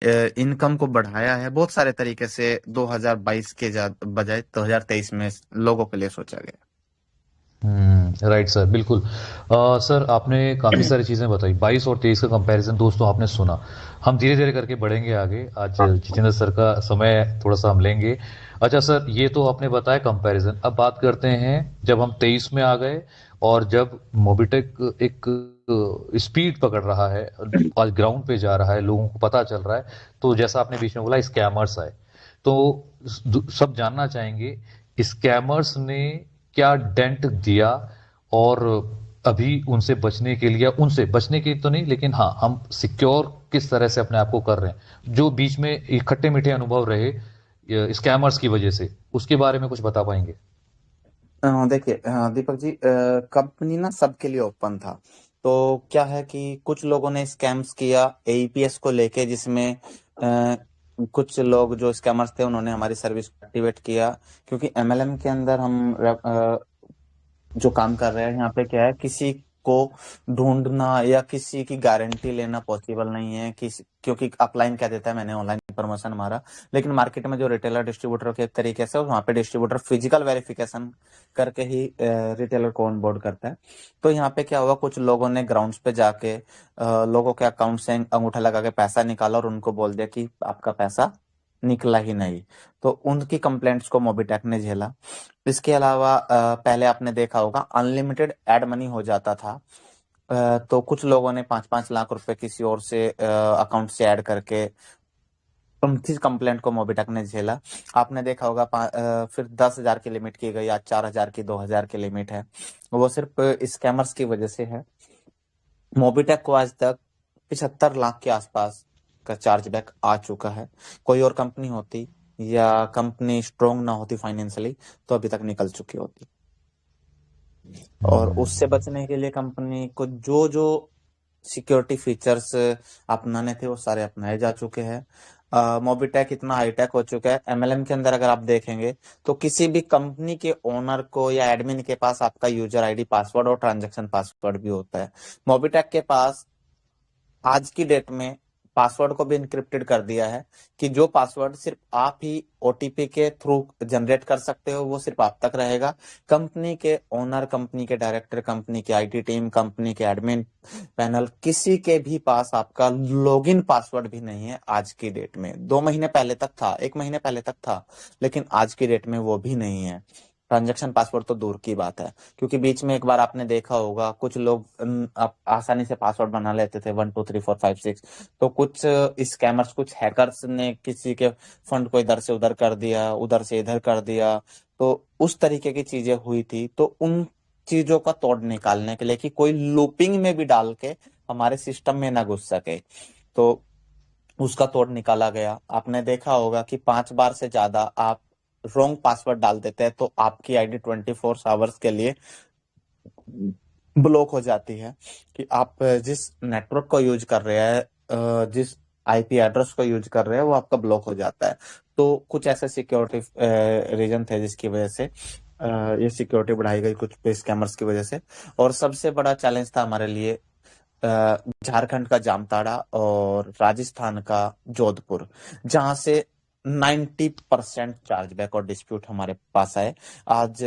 Income को बढ़ाया है बहुत सारे तरीके से। 2022 के बजाय 2023 में लोगों के लिए सोचा गया। राइट सर, बिल्कुल। सर आपने काफ़ी सारी चीज़ें बताई, 22 और 23 का कंपैरिजन दोस्तों आपने सुना। हम धीरे धीरे करके बढ़ेंगे आगे। आज जितेंद्र सर का समय थोड़ा सा हम लेंगे। अच्छा सर, ये तो आपने बताया कंपैरिजन। अब बात करते हैं जब हम 23 में आ गए और जब मोबिटेक एक स्पीड पकड़ रहा है, आज ग्राउंड पे जा रहा है, लोगों को पता चल रहा है, तो जैसा आपने बीच में बोला स्कैमर्स आए, तो सब जानना चाहेंगे स्कैमर्स ने क्या डेंट दिया, और अभी उनसे बचने के लिए, उनसे बचने के तो नहीं, लेकिन हाँ हम सिक्योर किस तरह से अपने आप को कर रहे हैं, जो बीच में खट्टे मीठे अनुभव रहे स्कैमर्स की वजह से, उसके बारे में कुछ बता पाएंगे? देखिए, दीपक जी, कंपनी ना सबके लिए ओपन था। तो क्या है कि कुछ लोगों ने स्कैम्स किया एईपीएस को लेके, जिसमें कुछ लोग जो स्कैमर्स थे उन्होंने हमारी सर्विस को एक्टिवेट किया। क्योंकि एमएलएम के अंदर हम जो काम कर रहे हैं यहाँ पे क्या है, किसी को ढूंढना या किसी की गारंटी लेना पॉसिबल नहीं है। क्योंकि अपलाइन कह देता है मैंने ऑनलाइन प्रमोशन मारा, लेकिन मार्केट में जो रिटेलर डिस्ट्रीब्यूटर के तरीके से वहाँ पे डिस्ट्रीब्यूटर फिजिकल वेरिफिकेशन करके ही रिटेलर को ऑन बोर्ड करता है। तो यहाँ पे क्या हुआ, कुछ लोगों ने ग्राउंड्स पे जाके लोगों के अकाउंट से अंगूठा लगा के पैसा निकाला और उनको बोल दिया कि आपका पैसा निकला ही नहीं। तो उनकी कंप्लेंट्स को मोबिटेक ने झेला। इसके अलावा पहले आपने देखा होगा अनलिमिटेड एड मनी हो जाता था। तो कुछ लोगों ने 5-5 लाख रुपए किसी और से अकाउंट से ऐड करके उनकी कंप्लेंट को मोबिटेक ने झेला। आपने देखा होगा फिर 10,000 की लिमिट की गई, आज 4,000 की, 2,000 की लिमिट है। वो सिर्फ स्कैमर्स की वजह से है। मोबिटेक को आज तक 75 लाख के आसपास का चार्जबैक आ चुका है। कोई और कंपनी होती या कंपनी स्ट्रोंग ना होती फाइनेंशियली तो अभी तक निकल चुकी होती। और उससे हम्म। बचने के लिए कंपनी को जो जो सिक्योरिटी फीचर्स अपनाने थे वो सारे अपनाए जा चुके हैं। मोबिटेक इतना हाईटेक हो चुका है, एमएलएम के अंदर अगर आप देखेंगे तो किसी भी कंपनी के ओनर को या एडमिन के पास आपका यूजर आईडी पासवर्ड और ट्रांजैक्शन पासवर्ड भी होता है। मोबिटेक के पास आज की डेट में पासवर्ड को भी इनक्रिप्टेड कर दिया है कि जो पासवर्ड सिर्फ आप ही ओटीपी के थ्रू जनरेट कर सकते हो वो सिर्फ आप तक रहेगा। कंपनी के ओनर, कंपनी के डायरेक्टर, कंपनी की आईटी टीम, कंपनी के एडमिन पैनल, किसी के भी पास आपका लॉगिन पासवर्ड भी नहीं है आज की डेट में। 2 महीने पहले तक था, 1 महीने पहले तक था, लेकिन आज की डेट में वो भी नहीं है। ट्रांजैक्शन पासवर्ड तो दूर की बात है, क्योंकि बीच में एक बार आपने देखा होगा कुछ लोग आप आसानी से पासवर्ड बना लेते थे 1 2 3 4 5 6। तो कुछ स्कैमर्स, कुछ हैकर्स ने किसी के फंड को इधर से उधर कर दिया, उधर से इधर कर दिया। तो उस तरीके की चीजें हुई थी। तो उन चीजों का तोड़ निकालने के लिए कि कोई लूपिंग में भी डाल के हमारे सिस्टम में ना घुस सके, तो उसका तोड़ निकाला गया। आपने देखा होगा कि 5 बार से ज्यादा आप रॉन्ग पासवर्ड डाल देते हैं तो आपकी आईडी 24 आवर्स के लिए ब्लॉक हो जाती है। कि आप जिस नेटवर्क को यूज कर रहे हैं, जिस आईपी एड्रेस को यूज कर रहे हैं वो आपका ब्लॉक हो जाता है। तो कुछ ऐसे सिक्योरिटी रीजन थे जिसकी वजह से ये सिक्योरिटी बढ़ाई गई कुछ स्कैमर्स की वजह से। और सबसे बड़ा चैलेंज था हमारे लिए झारखंड का जामताड़ा और राजस्थान का जोधपुर, जहां से 90% चार्जबैक और डिस्प्यूट हमारे पास आए। आज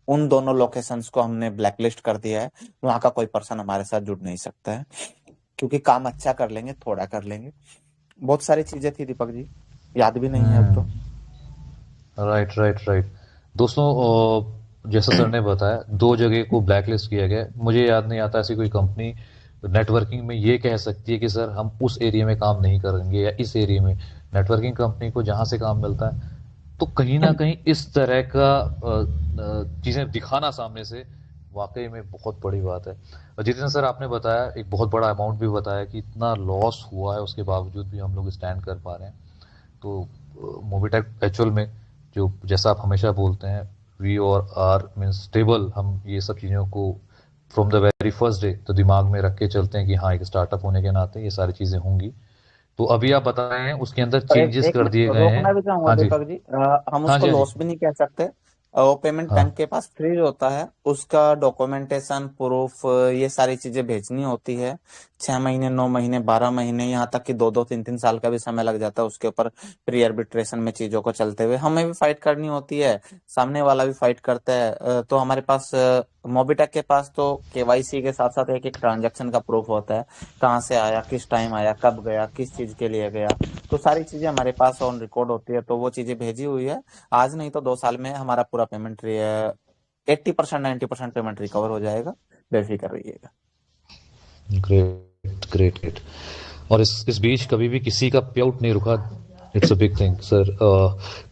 उन दोनों लोकेशंस को हमने ब्लैकलिस्ट कर दिया है। वहां का कोई पर्सन हमारे साथ जुड़ नहीं सकता है, क्योंकि काम अच्छा कर लेंगे, थोड़ा कर लेंगे। बहुत सारी चीजें थी दीपक जी, याद भी नहीं है अब तो। Right right right. दोस्तों, जैसा सर ने बताया, दो जगह को ब्लैकलिस्ट किया गया है। मुझे याद नहीं आता ऐसी कोई कंपनी नेटवर्किंग में ये कह सकती है कि सर हम उस एरिया में काम नहीं करेंगे, या इस एरिया में। नेटवर्किंग कंपनी को जहां से काम मिलता है, तो कहीं ना कहीं इस तरह का चीजें दिखाना सामने से वाकई में बहुत बड़ी बात है। और जितेंद्र सर, आपने बताया एक बहुत बड़ा अमाउंट भी बताया कि इतना लॉस हुआ है, उसके बावजूद भी हम लोग स्टैंड कर पा रहे हैं। तो मोबिटेक एक्चुअल में, जो जैसा आप हमेशा बोलते हैं, वी और आर मीन्स स्टेबल, हम ये सब चीज़ों को from the very first day तो दिमाग में रख के चलते हैं कि हाँ, एक स्टार्टअप होने के नाते ये सारी चीज़ें होंगी। तो अभी आप बताए हैं उसके अंदर और एक चेंजेस एक कर मैं दिए गए हैं। रोकना भी चाहूंगा हाँ जी। दीपक जी, हम हाँ उसको जी, हाँ जी। लॉस भी नहीं कह सकते। वो पेमेंट बैंक हाँ। के पास फ्रीज होता है, उसका डॉक्यूमेंटेशन प्रूफ ये सारी चीजें भेजनी होती है। 6 महीने, 9 महीने, 12 महीने, यहाँ तक कि 2-2, 3-3 साल का भी समय लग जाता है उसके ऊपर। प्री आर्बिट्रेशन में चीजों को चलते हुए हमें भी फाइट करनी होती है, सामने वाला भी फाइट करता है। तो हमारे पास मोबिटेक के पास तो केवाईसी के साथ साथ एक एक ट्रांजैक्शन का प्रूफ होता है, कहाँ से आया, किस टाइम आया, कब गया, किस चीज के लिए गया। तो सारी चीजें हमारे पास ऑन रिकॉर्ड होती है, तो वो चीजें भेजी हुई है। आज नहीं तो 2 साल में हमारा पूरा पेमेंट 80%, 90% पेमेंट रिकवर हो जाएगा, बेफिक्र रहिएगा। Great great great. और इस बीच कभी भी किसी का पे आउट नहीं रुका। It's a big thing sir.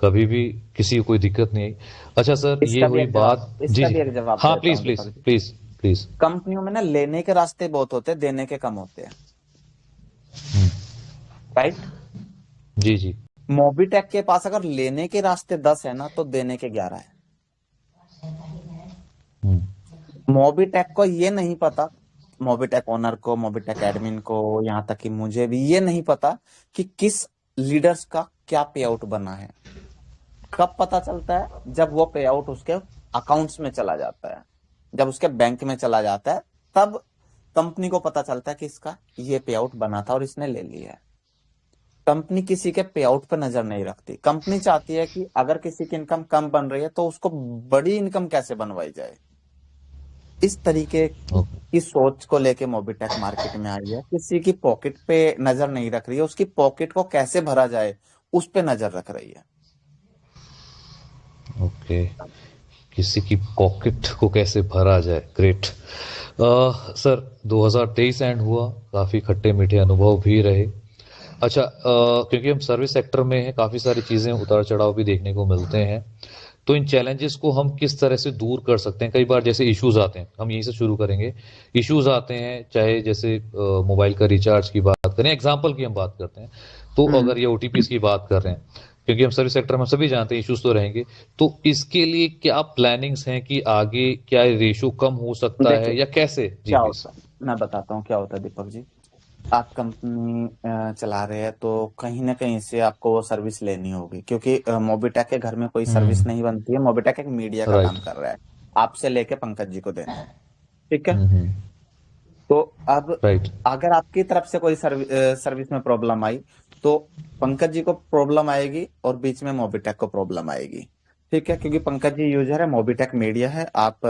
कभी भी किसी को कोई दिक्कत नहीं आई। अच्छा सर, ये इसका भी हुई एक बात। जवाब जी इसका जी। भी एक जवाब हाँ देता प्लीज हूँ please Deepak ji. Please please. कंपनियों में ना लेने के रास्ते बहुत होते हैं, देने के कम होते हैं, राइट। जी जी। मोबिटेक के पास अगर लेने के रास्ते 10 है ना, तो देने के 11 है। हम्म। मोबिटेक को ये नहीं पता, मोबिटेक ओनर को, मोबिटेक एडमिन को, यहाँ तक कि मुझे भी ये नहीं पता कि किस लीडर्स का क्या पे आउट बना है। कब पता चलता है? जब वो पे आउट उसके अकाउंट्स में चला जाता है, जब उसके बैंक में चला जाता है, तब कंपनी को पता चलता है कि इसका ये पे आउट बना था और इसने ले लिया है। कंपनी किसी के पे आउट पर नजर नहीं रखती। कंपनी चाहती है कि अगर किसी की इनकम कम बन रही है तो उसको बड़ी इनकम कैसे बनवाई जाए। इस तरीके की सोच को लेके मोबिटेक मार्केट में आई है। किसी की पॉकेट पे नजर नहीं रख रही है, उसकी पॉकेट को कैसे भरा जाए उस पे नजर रख रही है। ओके। किसी की पॉकेट को कैसे भरा जाए। ग्रेट। सर 2023 एंड हुआ, काफी खट्टे मीठे अनुभव भी रहे। अच्छा, क्योंकि हम सर्विस सेक्टर में हैं, काफी सारी चीजें उतार चढ़ाव भी देखने को मिलते हैं। तो इन चैलेंजेस को हम किस तरह से दूर कर सकते हैं। कई बार जैसे इश्यूज आते हैं, हम यहीं से शुरू करेंगे। इश्यूज आते हैं, चाहे जैसे मोबाइल का रिचार्ज की बात करें, एग्जांपल की हम बात करते हैं, तो हम्म। अगर ये ओटीपीज की बात कर रहे हैं, क्योंकि हम सर्विस सेक्टर में सभी जानते हैं इश्यूज तो रहेंगे। तो इसके लिए क्या प्लानिंग्स हैं कि आगे क्या रेशो कम हो सकता देखिए है या कैसे? जी क्या प्लीज। होता है, मैं बताता हूँ क्या होता है दीपक जी। आप कंपनी चला रहे हैं तो कहीं ना कहीं से आपको वो सर्विस लेनी होगी, क्योंकि मोबिटेक के घर में कोई सर्विस हम्म। नहीं बनती है। मोबिटेक एक मीडिया का काम राइट। कर रहा है, आपसे लेके पंकज जी को देना है, ठीक है। हम्म। तो अब राइट। अगर आपकी तरफ से कोई सर्विस में प्रॉब्लम आई, तो पंकज जी को प्रॉब्लम आएगी और बीच में मोबिटेक को प्रॉब्लम आएगी, ठीक है। क्योंकि पंकज जी यूजर है, मोबिटेक मीडिया है, आप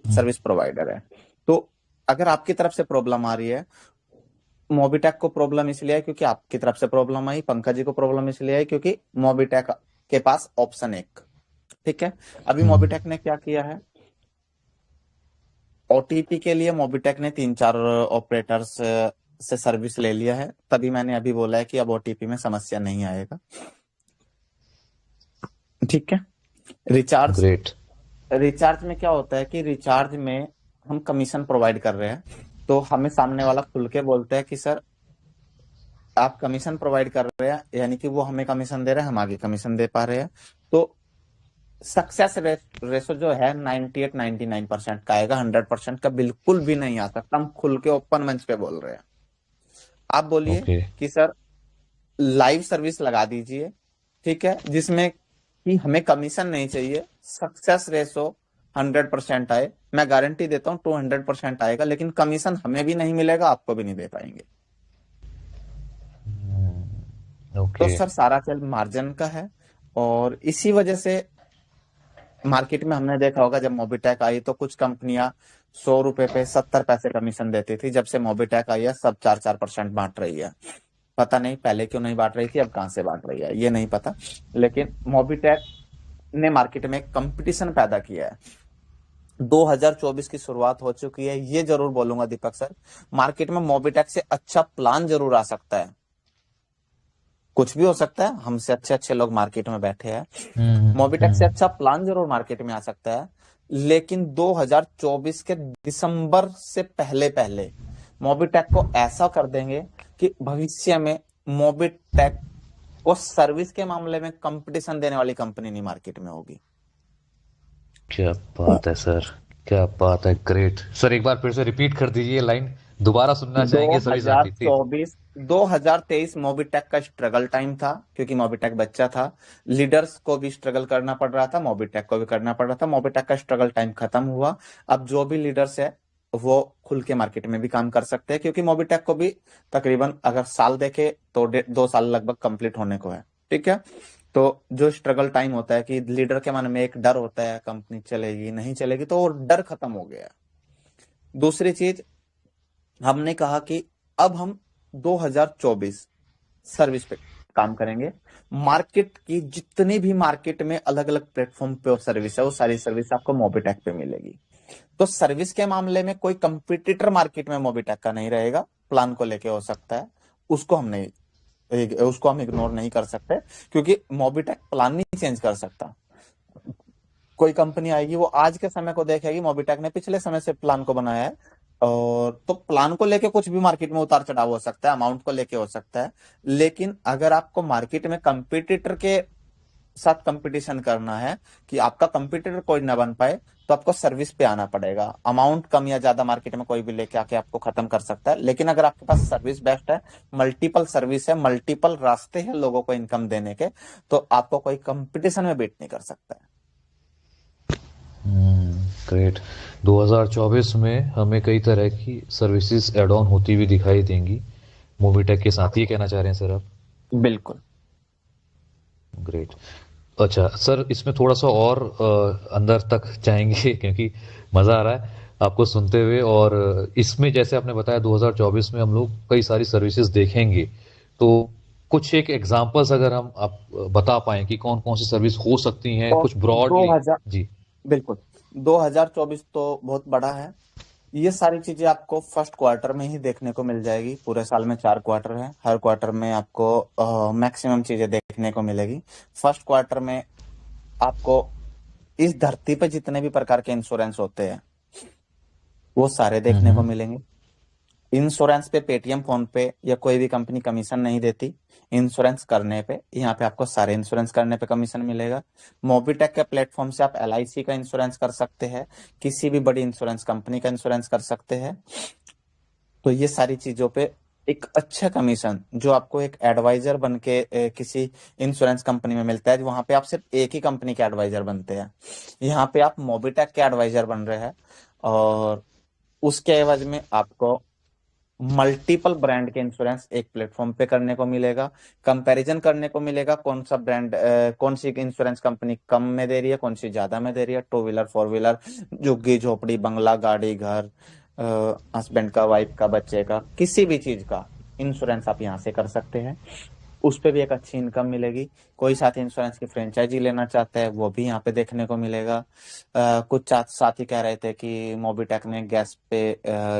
सर्विस प्रोवाइडर है। तो अगर आपकी तरफ से प्रॉब्लम आ रही है, मोबिटेक को प्रॉब्लम इसलिए है क्योंकि आपकी तरफ से प्रॉब्लम आई, पंकज जी को प्रॉब्लम इसलिए है क्योंकि मोबिटेक के पास ऑप्शन एक, ठीक है। अभी हम्म। मोबिटेक ने क्या किया है, ओटीपी के लिए मोबिटेक ने 3-4 ऑपरेटर्स से सर्विस ले लिया है, तभी मैंने अभी बोला है कि अब ओटीपी में समस्या नहीं आएगा, ठीक है। Recharge great. रिचार्ज में क्या होता है कि रिचार्ज में हम कमीशन प्रोवाइड कर रहे हैं, तो हमें सामने वाला खुल के बोलता है कि सर आप कमीशन प्रोवाइड कर रहे हैं, यानी कि वो हमें कमीशन दे रहे हैं, हम आगे कमीशन दे पा रहे हैं। तो सक्सेस रेशो जो है 98-99% का आएगा, 100% का बिल्कुल भी नहीं आ सकता। हम खुल के ओपन मंच पे बोल रहे हैं। आप बोलिए ओके। कि सर लाइव सर्विस लगा दीजिए, ठीक है, जिसमें कि हमें कमीशन नहीं चाहिए, सक्सेस रेशो 100% आए। मैं गारंटी देता हूँ 200% आएगा, लेकिन कमीशन हमें भी नहीं मिलेगा, आपको भी नहीं दे पाएंगे। तो ओके। सर सारा खेल मार्जिन का है, और इसी वजह से मार्केट में हमने देखा होगा, जब मोबिटेक आई तो कुछ कंपनियां 100 रुपए पे 70 पैसे कमीशन देती थी। जब से मोबिटेक आई है सब 4-4% बांट रही है। पता नहीं पहले क्यों नहीं बांट रही थी, अब कहां से बांट रही है ये नहीं पता, लेकिन मोबिटेक ने मार्केट में कंपटीशन पैदा किया है। 2024 की शुरुआत हो चुकी है, ये जरूर बोलूंगा दीपक सर, मार्केट में मोबिटेक से अच्छा प्लान जरूर आ सकता है। कुछ भी हो सकता है, हमसे अच्छे अच्छे लोग मार्केट में बैठे हैं, मोबिटेक से हम्म। अच्छा प्लान जरूर मार्केट में आ सकता है। लेकिन 2024 के दिसंबर से पहले पहले मोबिटेक को ऐसा कर देंगे कि भविष्य में मोबिटेक को सर्विस के मामले में कंपटीशन देने वाली कंपनी नहीं मार्केट में होगी। क्या बात है सर। क्या बात है। ग्रेट सर, एक बार फिर से रिपीट कर दीजिए लाइन। दोबारा सुनना चाहेंगे सभी साथी प्लीज। 2024 2023 मोबिटेक का स्ट्रगल टाइम था, क्योंकि मोबिटेक बच्चा था। लीडर्स को भी स्ट्रगल करना पड़ रहा था, मोबिटेक को भी करना पड़ रहा था। मोबिटेक का स्ट्रगल टाइम खत्म हुआ। अब जो भी लीडर्स है वो खुल के मार्केट में भी काम कर सकते हैं, क्योंकि मोबिटेक को भी तकरीबन अगर साल देखे तो 2 साल लगभग कंप्लीट होने को है। ठीक है। तो जो स्ट्रगल टाइम होता है कि लीडर के मन में एक डर होता है, कंपनी चलेगी नहीं चलेगी, तो वो डर खत्म हो गया। दूसरी चीज, हमने कहा कि अब हम 2024 सर्विस पे काम करेंगे। मार्केट की जितनी भी मार्केट में अलग अलग प्लेटफॉर्म पे सर्विस है, वो सारी सर्विस आपको मोबिटेक पे मिलेगी। तो सर्विस के मामले में कोई कंपटीटर मार्केट में मोबिटेक का नहीं रहेगा। प्लान को लेके हो सकता है, उसको हम नहीं, उसको हम इग्नोर नहीं कर सकते, क्योंकि मोबिटेक प्लान नहीं चेंज कर सकता। कोई कंपनी आएगी वो आज के समय को देखेगी, मोबिटेक ने पिछले समय से प्लान को बनाया है। और तो प्लान को लेके कुछ भी मार्केट में उतार चढ़ाव हो सकता है, अमाउंट को लेके हो सकता है। लेकिन अगर आपको मार्केट में कंपटीटर के साथ कंपटीशन करना है, कि आपका कंपटीटर कोई ना बन पाए, तो आपको सर्विस पे आना पड़ेगा। अमाउंट कम या ज्यादा मार्केट में कोई भी लेके आके आपको खत्म कर सकता है, लेकिन अगर आपके पास सर्विस बेस्ट है, मल्टीपल सर्विस है, मल्टीपल रास्ते हैं लोगों को इनकम देने के, तो आपको कोई कंपटीशन में बीट नहीं कर सकता है। ग्रेट। 2024 में हमें कई तरह की सर्विसेज एड ऑन होती हुई दिखाई देंगी मोबिटेक के साथ, ये कहना चाह रहे हैं सर आप? बिल्कुल। ग्रेट। अच्छा सर, इसमें थोड़ा सा और अंदर तक जाएंगे क्योंकि मज़ा आ रहा है आपको सुनते हुए। और इसमें जैसे आपने बताया 2024 में हम लोग कई सारी सर्विसेज देखेंगे, तो कुछ एक एग्जांपल्स अगर हम आप बता पाएं कि कौन कौन सी सर्विस हो सकती हैं तो कुछ दो ब्रॉडली। हजार जी। बिल्कुल, 2024 तो बहुत बड़ा है। ये सारी चीजें आपको फर्स्ट क्वार्टर में ही देखने को मिल जाएगी। पूरे साल में 4 क्वार्टर है, हर क्वार्टर में आपको मैक्सिमम चीजें देखने को मिलेगी। फर्स्ट क्वार्टर में आपको इस धरती पे जितने भी प्रकार के इंश्योरेंस होते हैं वो सारे देखने को हम्म। मिलेंगे। इंश्योरेंस पे पेटीएम, फोन पे या कोई भी कंपनी कमीशन नहीं देती। इंश्योरेंस करने पे यहाँ पे आपको सारे इंश्योरेंस करने पे कमीशन मिलेगा। मोबिटेक के प्लेटफॉर्म से आप एलआईसी का इंश्योरेंस कर सकते हैं, किसी भी बड़ी इंश्योरेंस कंपनी का इंश्योरेंस कर सकते हैं। तो ये सारी चीजों पे एक अच्छा कमीशन जो आपको एक एडवाइजर बन के किसी इंश्योरेंस कंपनी में मिलता है, वहां पे आप सिर्फ एक ही कंपनी के एडवाइजर बनते हैं। यहाँ पे आप मोबिटेक के एडवाइजर बन रहे हैं, और उसके एवज में आपको मल्टीपल ब्रांड के इंश्योरेंस एक प्लेटफॉर्म पे करने को मिलेगा। कंपैरिजन करने को मिलेगा, कौन सा ब्रांड, कौन सी इंश्योरेंस कंपनी कम में दे रही है, कौन सी ज्यादा में दे रही है। टू व्हीलर, फोर व्हीलर, झुग्गी झोपड़ी, बंगला, गाड़ी, घर, हस्बैंड का, वाइफ का, बच्चे का, किसी भी चीज का इंश्योरेंस आप यहाँ से कर सकते हैं। उस पे भी एक अच्छी इनकम मिलेगी। कोई साथी इंश्योरेंस की फ्रेंचाइजी लेना चाहता है, वो भी यहाँ पे देखने को मिलेगा। कुछ साथी कह रहे थे कि मोबिटेक ने गैस पे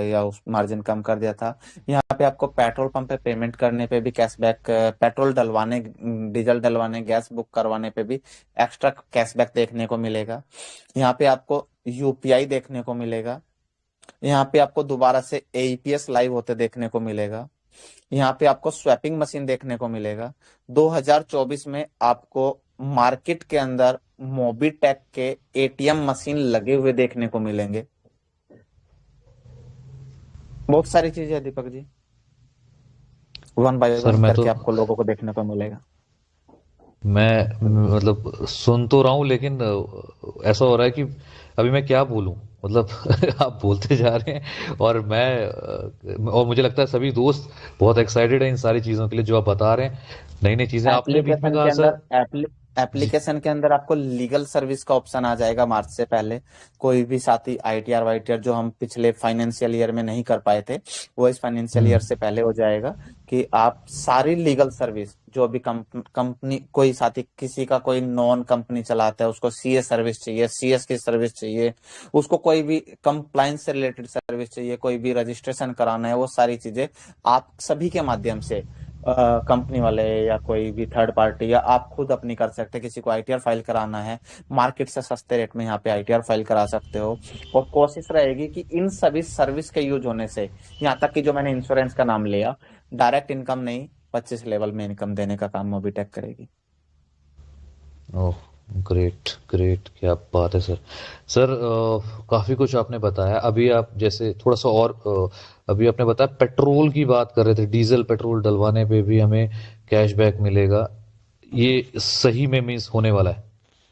या उस मार्जिन कम कर दिया था। यहाँ पे आपको पेट्रोल पंप पे पेमेंट करने पे भी कैशबैक, पेट्रोल डलवाने, डीजल डलवाने, गैस बुक करवाने पे भी एक्स्ट्रा कैशबैक देखने को मिलेगा। यहाँ पे आपको यूपीआई देखने को मिलेगा। यहाँ पे आपको दोबारा से एईपीएस लाइव होते देखने को मिलेगा। यहाँ पे आपको स्वैपिंग मशीन देखने को मिलेगा। 2024 में आपको मार्केट के अंदर मोबिटेक के एटीएम मशीन लगे हुए देखने को मिलेंगे। बहुत सारी चीजें है Deepak ji, one by sir one मैं तो करके आपको लोगों को देखने को मिलेगा। मैं मतलब सुन तो रहा हूँ, लेकिन ऐसा हो रहा है कि अभी मैं क्या बोलूं, मतलब आप बोलते जा रहे हैं और और मुझे लगता है सभी दोस्त बहुत एक्साइटेड हैं इन सारी चीज़ों के लिए जो आप बता रहे हैं। नई नई चीज़ें आपने बीच में एप्लीकेशन कहा के सर। अंदर जी। एप्लीकेशन के अंदर आपको लीगल सर्विस का ऑप्शन आ जाएगा मार्च से पहले। कोई भी साथी आईटीआर वाईटीआर जो हम पिछले फाइनेंशियल ईयर में नहीं कर पाए थे, वो इस फाइनेंशियल ईयर हम्म। से पहले हो जाएगा। कि आप सारी लीगल सर्विस जो भी कंपनी, कोई साथी किसी का कोई नॉन कंपनी चलाता है, उसको सीए सर्विस चाहिए, सीएस की सर्विस चाहिए, उसको कोई भी कंप्लायंस से रिलेटेड सर्विस चाहिए, कोई भी रजिस्ट्रेशन कराना है, वो सारी चीजें आप सभी के माध्यम से, कंपनी वाले या कोई भी थर्ड पार्टी या आप खुद अपनी कर सकते हैं। किसी को आईटीआर फाइल कराना है, मार्केट से सस्ते रेट में यहाँ पे आईटीआर फाइल करा सकते हो। और कोशिश रहेगी कि इन सभी सर्विस के यूज होने से, यहाँ तक कि जो मैंने इंश्योरेंस का नाम लिया, डायरेक्ट इनकम नहीं, 25 लेवल में इनकम देने का काम मोबिटेक करेगी। ओह, ग्रेट ग्रेट, क्या बात है सर। सर काफ़ी कुछ आपने बताया। अभी आप जैसे थोड़ा सा और अभी आपने बताया पेट्रोल की बात कर रहे थे, डीजल पेट्रोल डलवाने पे भी हमें कैशबैक मिलेगा। ये सही में मीन्स होने वाला है?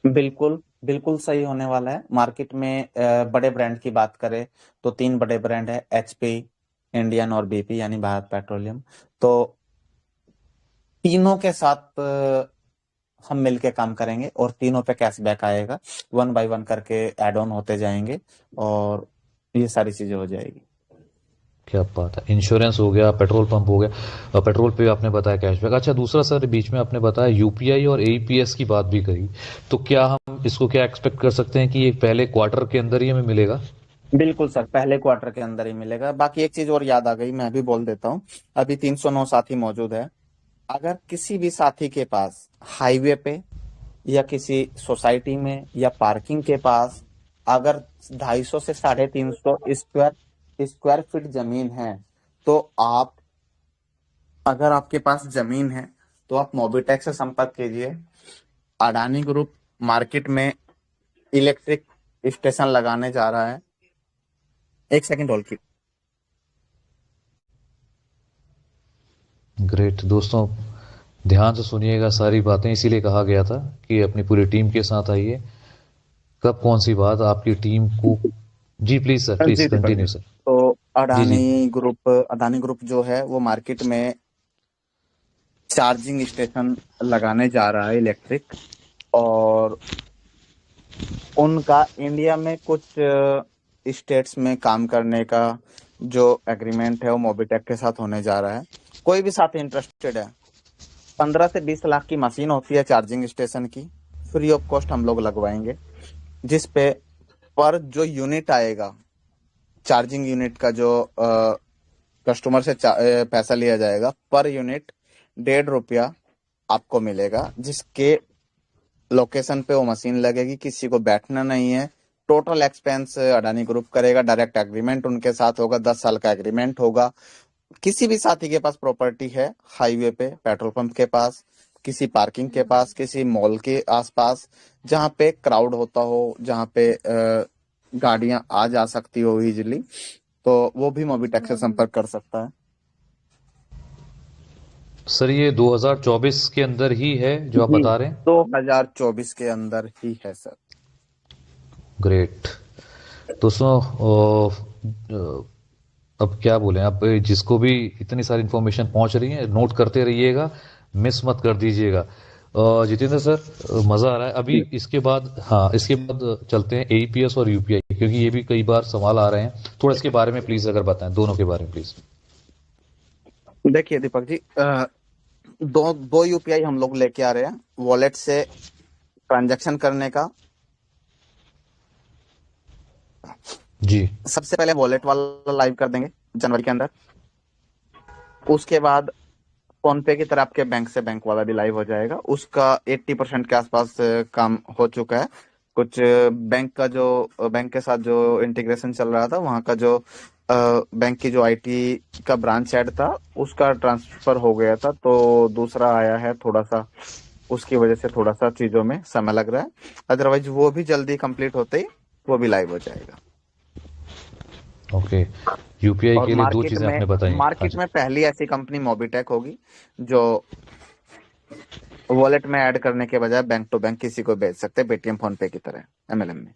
बिल्कुल बिल्कुल सही होने वाला है। मार्केट में बड़े ब्रांड की बात करें तो तीन बड़े ब्रांड है, एचपी, इंडियन और बीपी यानी भारत पेट्रोलियम। तो तीनों के साथ हम मिलके काम करेंगे और तीनों पे कैशबैक आएगा। वन बाय वन करके ऐड ऑन होते जाएंगे और ये सारी चीजें हो जाएगी। क्या बात है। इंश्योरेंस हो गया, पेट्रोल पंप हो गया, और पेट्रोल पे आपने बताया कैशबैक। अच्छा, दूसरा सर बीच में आपने बताया यूपीआई और एईपीएस की बात भी करी। तो क्या हम इसको क्या एक्सपेक्ट कर सकते हैं कि ये पहले क्वार्टर के अंदर ही हमें मिलेगा? बिल्कुल सर, पहले क्वार्टर के अंदर ही मिलेगा। बाकी एक चीज और याद आ गई, मैं भी बोल देता हूँ। अभी 309 साथी मौजूद है। अगर किसी भी साथी के पास हाईवे पे या किसी सोसाइटी में या पार्किंग के पास अगर 250 से 350 स्क्वायर स्क्वायर फीट जमीन है, तो आप, अगर आपके पास जमीन है तो आप मोबिटेक से संपर्क कीजिए। अडानी ग्रुप मार्केट में इलेक्ट्रिक स्टेशन लगाने जा रहा है। एक सेकंड होल्ड की। ग्रेट दोस्तों, ध्यान से सुनिएगा सारी बातें, इसीलिए कहा गया था कि अपनी पूरी टीम के साथ आइए। कब कौन सी बात आपकी टीम को। जी प्लीज सर, प्लीज जी दीपक जी, कंटिन्यू सर। तो जी जी। अडानी ग्रुप जो है वो मार्केट में चार्जिंग स्टेशन लगाने जा रहा है इलेक्ट्रिक। और उनका इंडिया में कुछ स्टेट्स में काम करने का जो एग्रीमेंट है वो मोबिटेक के साथ होने जा रहा है। कोई भी साथी इंटरेस्टेड है, 15 से 20 लाख की मशीन होती है चार्जिंग स्टेशन की, फ्री ऑफ कॉस्ट हम लोग लगवाएंगे। जिस पे पर जो यूनिट आएगा, चार्जिंग यूनिट का जो कस्टमर से पैसा लिया जाएगा पर यूनिट 1.5 रुपया आपको मिलेगा। जिसके लोकेशन पे वो मशीन लगेगी, किसी को बैठना नहीं है। टोटल एक्सपेंस अडानी ग्रुप करेगा, डायरेक्ट एग्रीमेंट उनके साथ होगा, 10 साल का एग्रीमेंट होगा। किसी भी साथी के पास प्रॉपर्टी है हाईवे पे, पेट्रोल पंप के पास, किसी पार्किंग के पास, किसी मॉल के आसपास, जहाँ पे क्राउड होता हो, जहाँ पे गाड़ियां आ जा सकती हो इजिली, तो वो भी मोबिटेक से संपर्क कर सकता है। सर ये 2024 के अंदर ही है जो आप जी, बता रहे हैं? 2024 के अंदर ही है सर। ग्रेट दोस्तों, अब क्या बोलें, अब जिसको भी इतनी सारी इन्फॉर्मेशन पहुंच रही है नोट करते रहिएगा, मिस मत कर दीजिएगा। जितेंद्र सर, मजा आ रहा है। अभी जी, इसके बाद, हाँ इसके बाद चलते हैं एईपीएस और यूपीआई, क्योंकि ये भी कई बार सवाल आ रहे हैं। थोड़ा इसके बारे में प्लीज अगर बताएं, दोनों के बारे में प्लीज। देखिए दीपक जी, दो दो यूपीआई हम लोग लेके आ रहे हैं वॉलेट से ट्रांजैक्शन करने का। जी। सबसे पहले वॉलेट वाला लाइव कर देंगे जनवरी के अंदर। उसके बाद फोन पे की तरह आपके बैंक से बैंक वाला भी लाइव हो जाएगा। उसका 80% के आसपास काम हो चुका है। कुछ बैंक के साथ जो इंटीग्रेशन चल रहा था, वहाँ का जो बैंक की जो आईटी का ब्रांच हेड था, उसका ट्रांसफर हो गया था, तो दूसरा आया है थोड़ा सा। उसकी वजह से थोड़ा सा चीजों में समय लग रहा है। अदरवाइज वो भी जल्दी कंप्लीट होते ही वो भी लाइव हो जाएगा। ओके। यूपीआई और के लिए दो चीजें आपने बताई। हाँ मार्केट जी। में पहली ऐसी कंपनी मोबिटेक होगी जो वॉलेट में ऐड करने के बजाय बैंक टू बैंक किसी को भेज सकते हैं, पेटीएम फोन पे की तरह, एमएलएम में।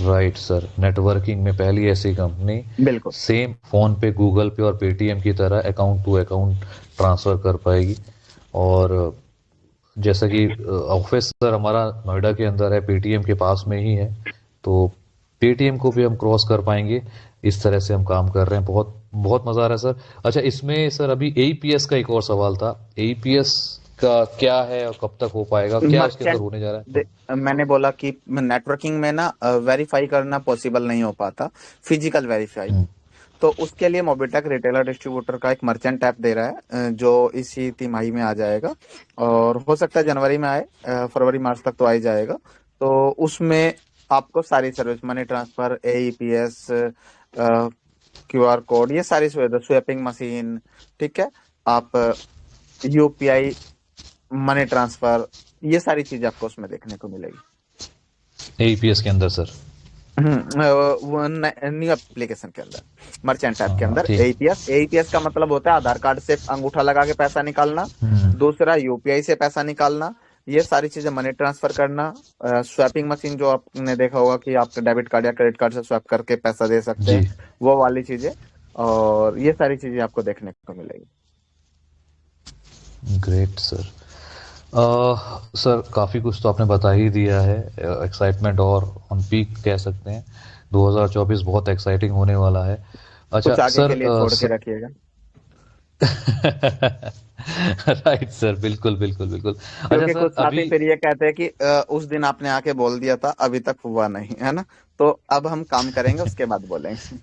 राइट सर, नेटवर्किंग में पहली ऐसी कंपनी बिल्कुल। सेम फोन पे, गूगल पे और पेटीएम की तरह अकाउंट टू अकाउंट ट्रांसफर कर पाएगी। और जैसा कि ऑफिस सर हमारा नोएडा के अंदर है, पेटीएम के पास में ही है, तो पेटीएम को भी हम क्रॉस कर पाएंगे। इस तरह से हम काम कर रहे हैं। बहुत बहुत मजा आ रहा है सर। अच्छा, इसमें सर अभी एईपीएस का एक और सवाल था। एईपीएस का क्या है और कब तक हो पाएगा, क्या उसके अंदर मर्चेंट, होने जा रहा है? मैंने बोला कि नेटवर्किंग में ना वेरीफाई करना पॉसिबल नहीं हो पाता, फिजिकल वेरीफाई। हम्म। तो उसके लिए मोबिटेक रिटेलर डिस्ट्रीब्यूटर का एक मर्चेंट ऐप दे रहा है, जो इसी तिमाही में आ जाएगा। और हो सकता है जनवरी में आए, फरवरी मार्च तक तो आ ही जाएगा। तो उसमें आपको सारी service, money transfer, AEPS, QR code, ये सारी सुविधा, स्वैपिंग मशीन, ठीक है, आप यूपीआई, मनी ट्रांसफर, ये सारी चीजें आपको उसमें देखने को मिलेगी। एईपीएस के अंदर सर? वो न्यू एप्लीकेशन के अंदर, मर्चेंट ऐप के हाँ अंदर ठीक। एईपीएस। एईपीएस का मतलब होता है आधार कार्ड से अंगूठा लगा के पैसा निकालना, हम्म। दूसरा यूपीआई से पैसा निकालना, ये सारी चीजें, मनी ट्रांसफर करना, स्वैपिंग मशीन जो आपने देखा होगा कि आप डेबिट कार्ड या क्रेडिट कार्ड से स्वैप करके पैसा दे सकते जी। हैं, वो वाली चीजें, और ये सारी चीजें आपको देखने को मिलेगी। Great sir. सर काफ़ी कुछ तो आपने बता ही दिया है। एक्साइटमेंट और ऑन पीक कह सकते हैं। 2024 बहुत एक्साइटिंग होने वाला है। अच्छा कुछ आगे सर, के लिए छोड़ के रखिएगा, राइट सर, बिल्कुल बिल्कुल बिल्कुल। अच्छा क्योंकि सर कुछ साथी अभी, फिर ये कहते हैं कि उस दिन आपने आके बोल दिया था, अभी तक हुआ नहीं है ना, तो अब हम काम करेंगे उसके बाद बोलेंगे।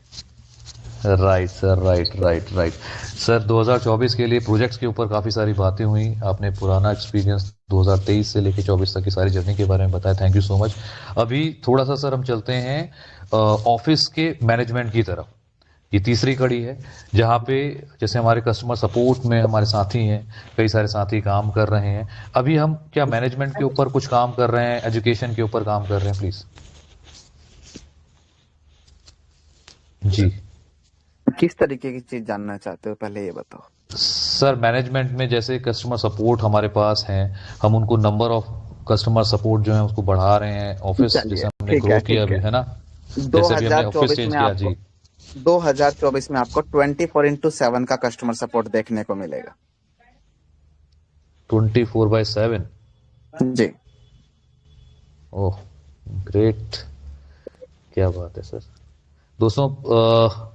Right sir, right right right. Sir 2024 के लिए प्रोजेक्ट्स के ऊपर काफ़ी सारी बातें हुई। आपने पुराना एक्सपीरियंस 2023 से लेकर 24 तक की सारी जर्नी के बारे में बताया। Thank you so much. अभी थोड़ा सा सर हम चलते हैं ऑफिस के मैनेजमेंट की तरफ। ये तीसरी कड़ी है जहाँ पे जैसे हमारे कस्टमर सपोर्ट में हमारे साथी हैं, कई सारे साथी काम कर रहे हैं। अभी हम क्या मैनेजमेंट के ऊपर कुछ काम कर रहे हैं, एजुकेशन के ऊपर काम कर रहे हैं प्लीज? जी। किस तरीके की चीज जानना चाहते हो, पहले ये बताओ। सर मैनेजमेंट में जैसे कस्टमर सपोर्ट हमारे पास हैं, हम उनको नंबर ऑफ कस्टमर सपोर्ट जो है उसको बढ़ा रहे हैं। ऑफिस चलिए जैसे हमने ठीक ग्रो है, किया ठीक अभी है। है ना, जैसे अभी हमने ऑफिस 2024 चेंज में किया आपको जी। 2024 में आपको 24x7 का कस्टमर सपोर्ट देखने को मिलेगा। 24/7? जी। ओह, ग्रेट, क्या बात है सर। दोस्तों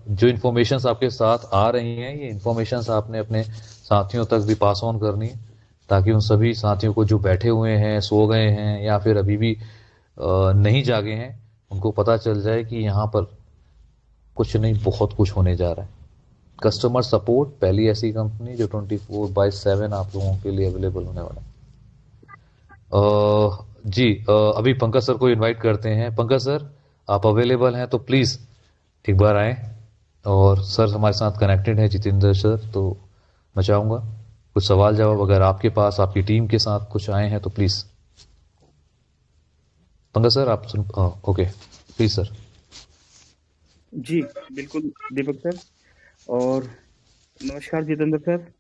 जो इन्फॉर्मेशंस आपके साथ आ रही हैं, ये इन्फॉर्मेशंस आपने अपने साथियों तक भी पास ऑन करनी है, ताकि उन सभी साथियों को जो बैठे हुए हैं, सो गए हैं या फिर अभी भी नहीं जागे हैं, उनको पता चल जाए कि यहाँ पर कुछ नहीं, बहुत कुछ होने जा रहा है। कस्टमर सपोर्ट पहली ऐसी कंपनी जो 24/7 आप लोगों के लिए अवेलेबल होने वाला है। जी, अभी पंकज सर को इनवाइट करते हैं। पंकज सर, आप अवेलेबल हैं तो प्लीज़ एक बार आएँ। और सर हमारे साथ कनेक्टेड है जितेंद्र सर, तो मैं चाहूँगा कुछ सवाल जवाब अगर आपके पास आपकी टीम के साथ कुछ आए हैं तो प्लीज़। पंकज सर आप सुन, ओके प्लीज़ सर। जी, बिल्कुल दीपक सर। और नमस्कार जितेंद्र सर।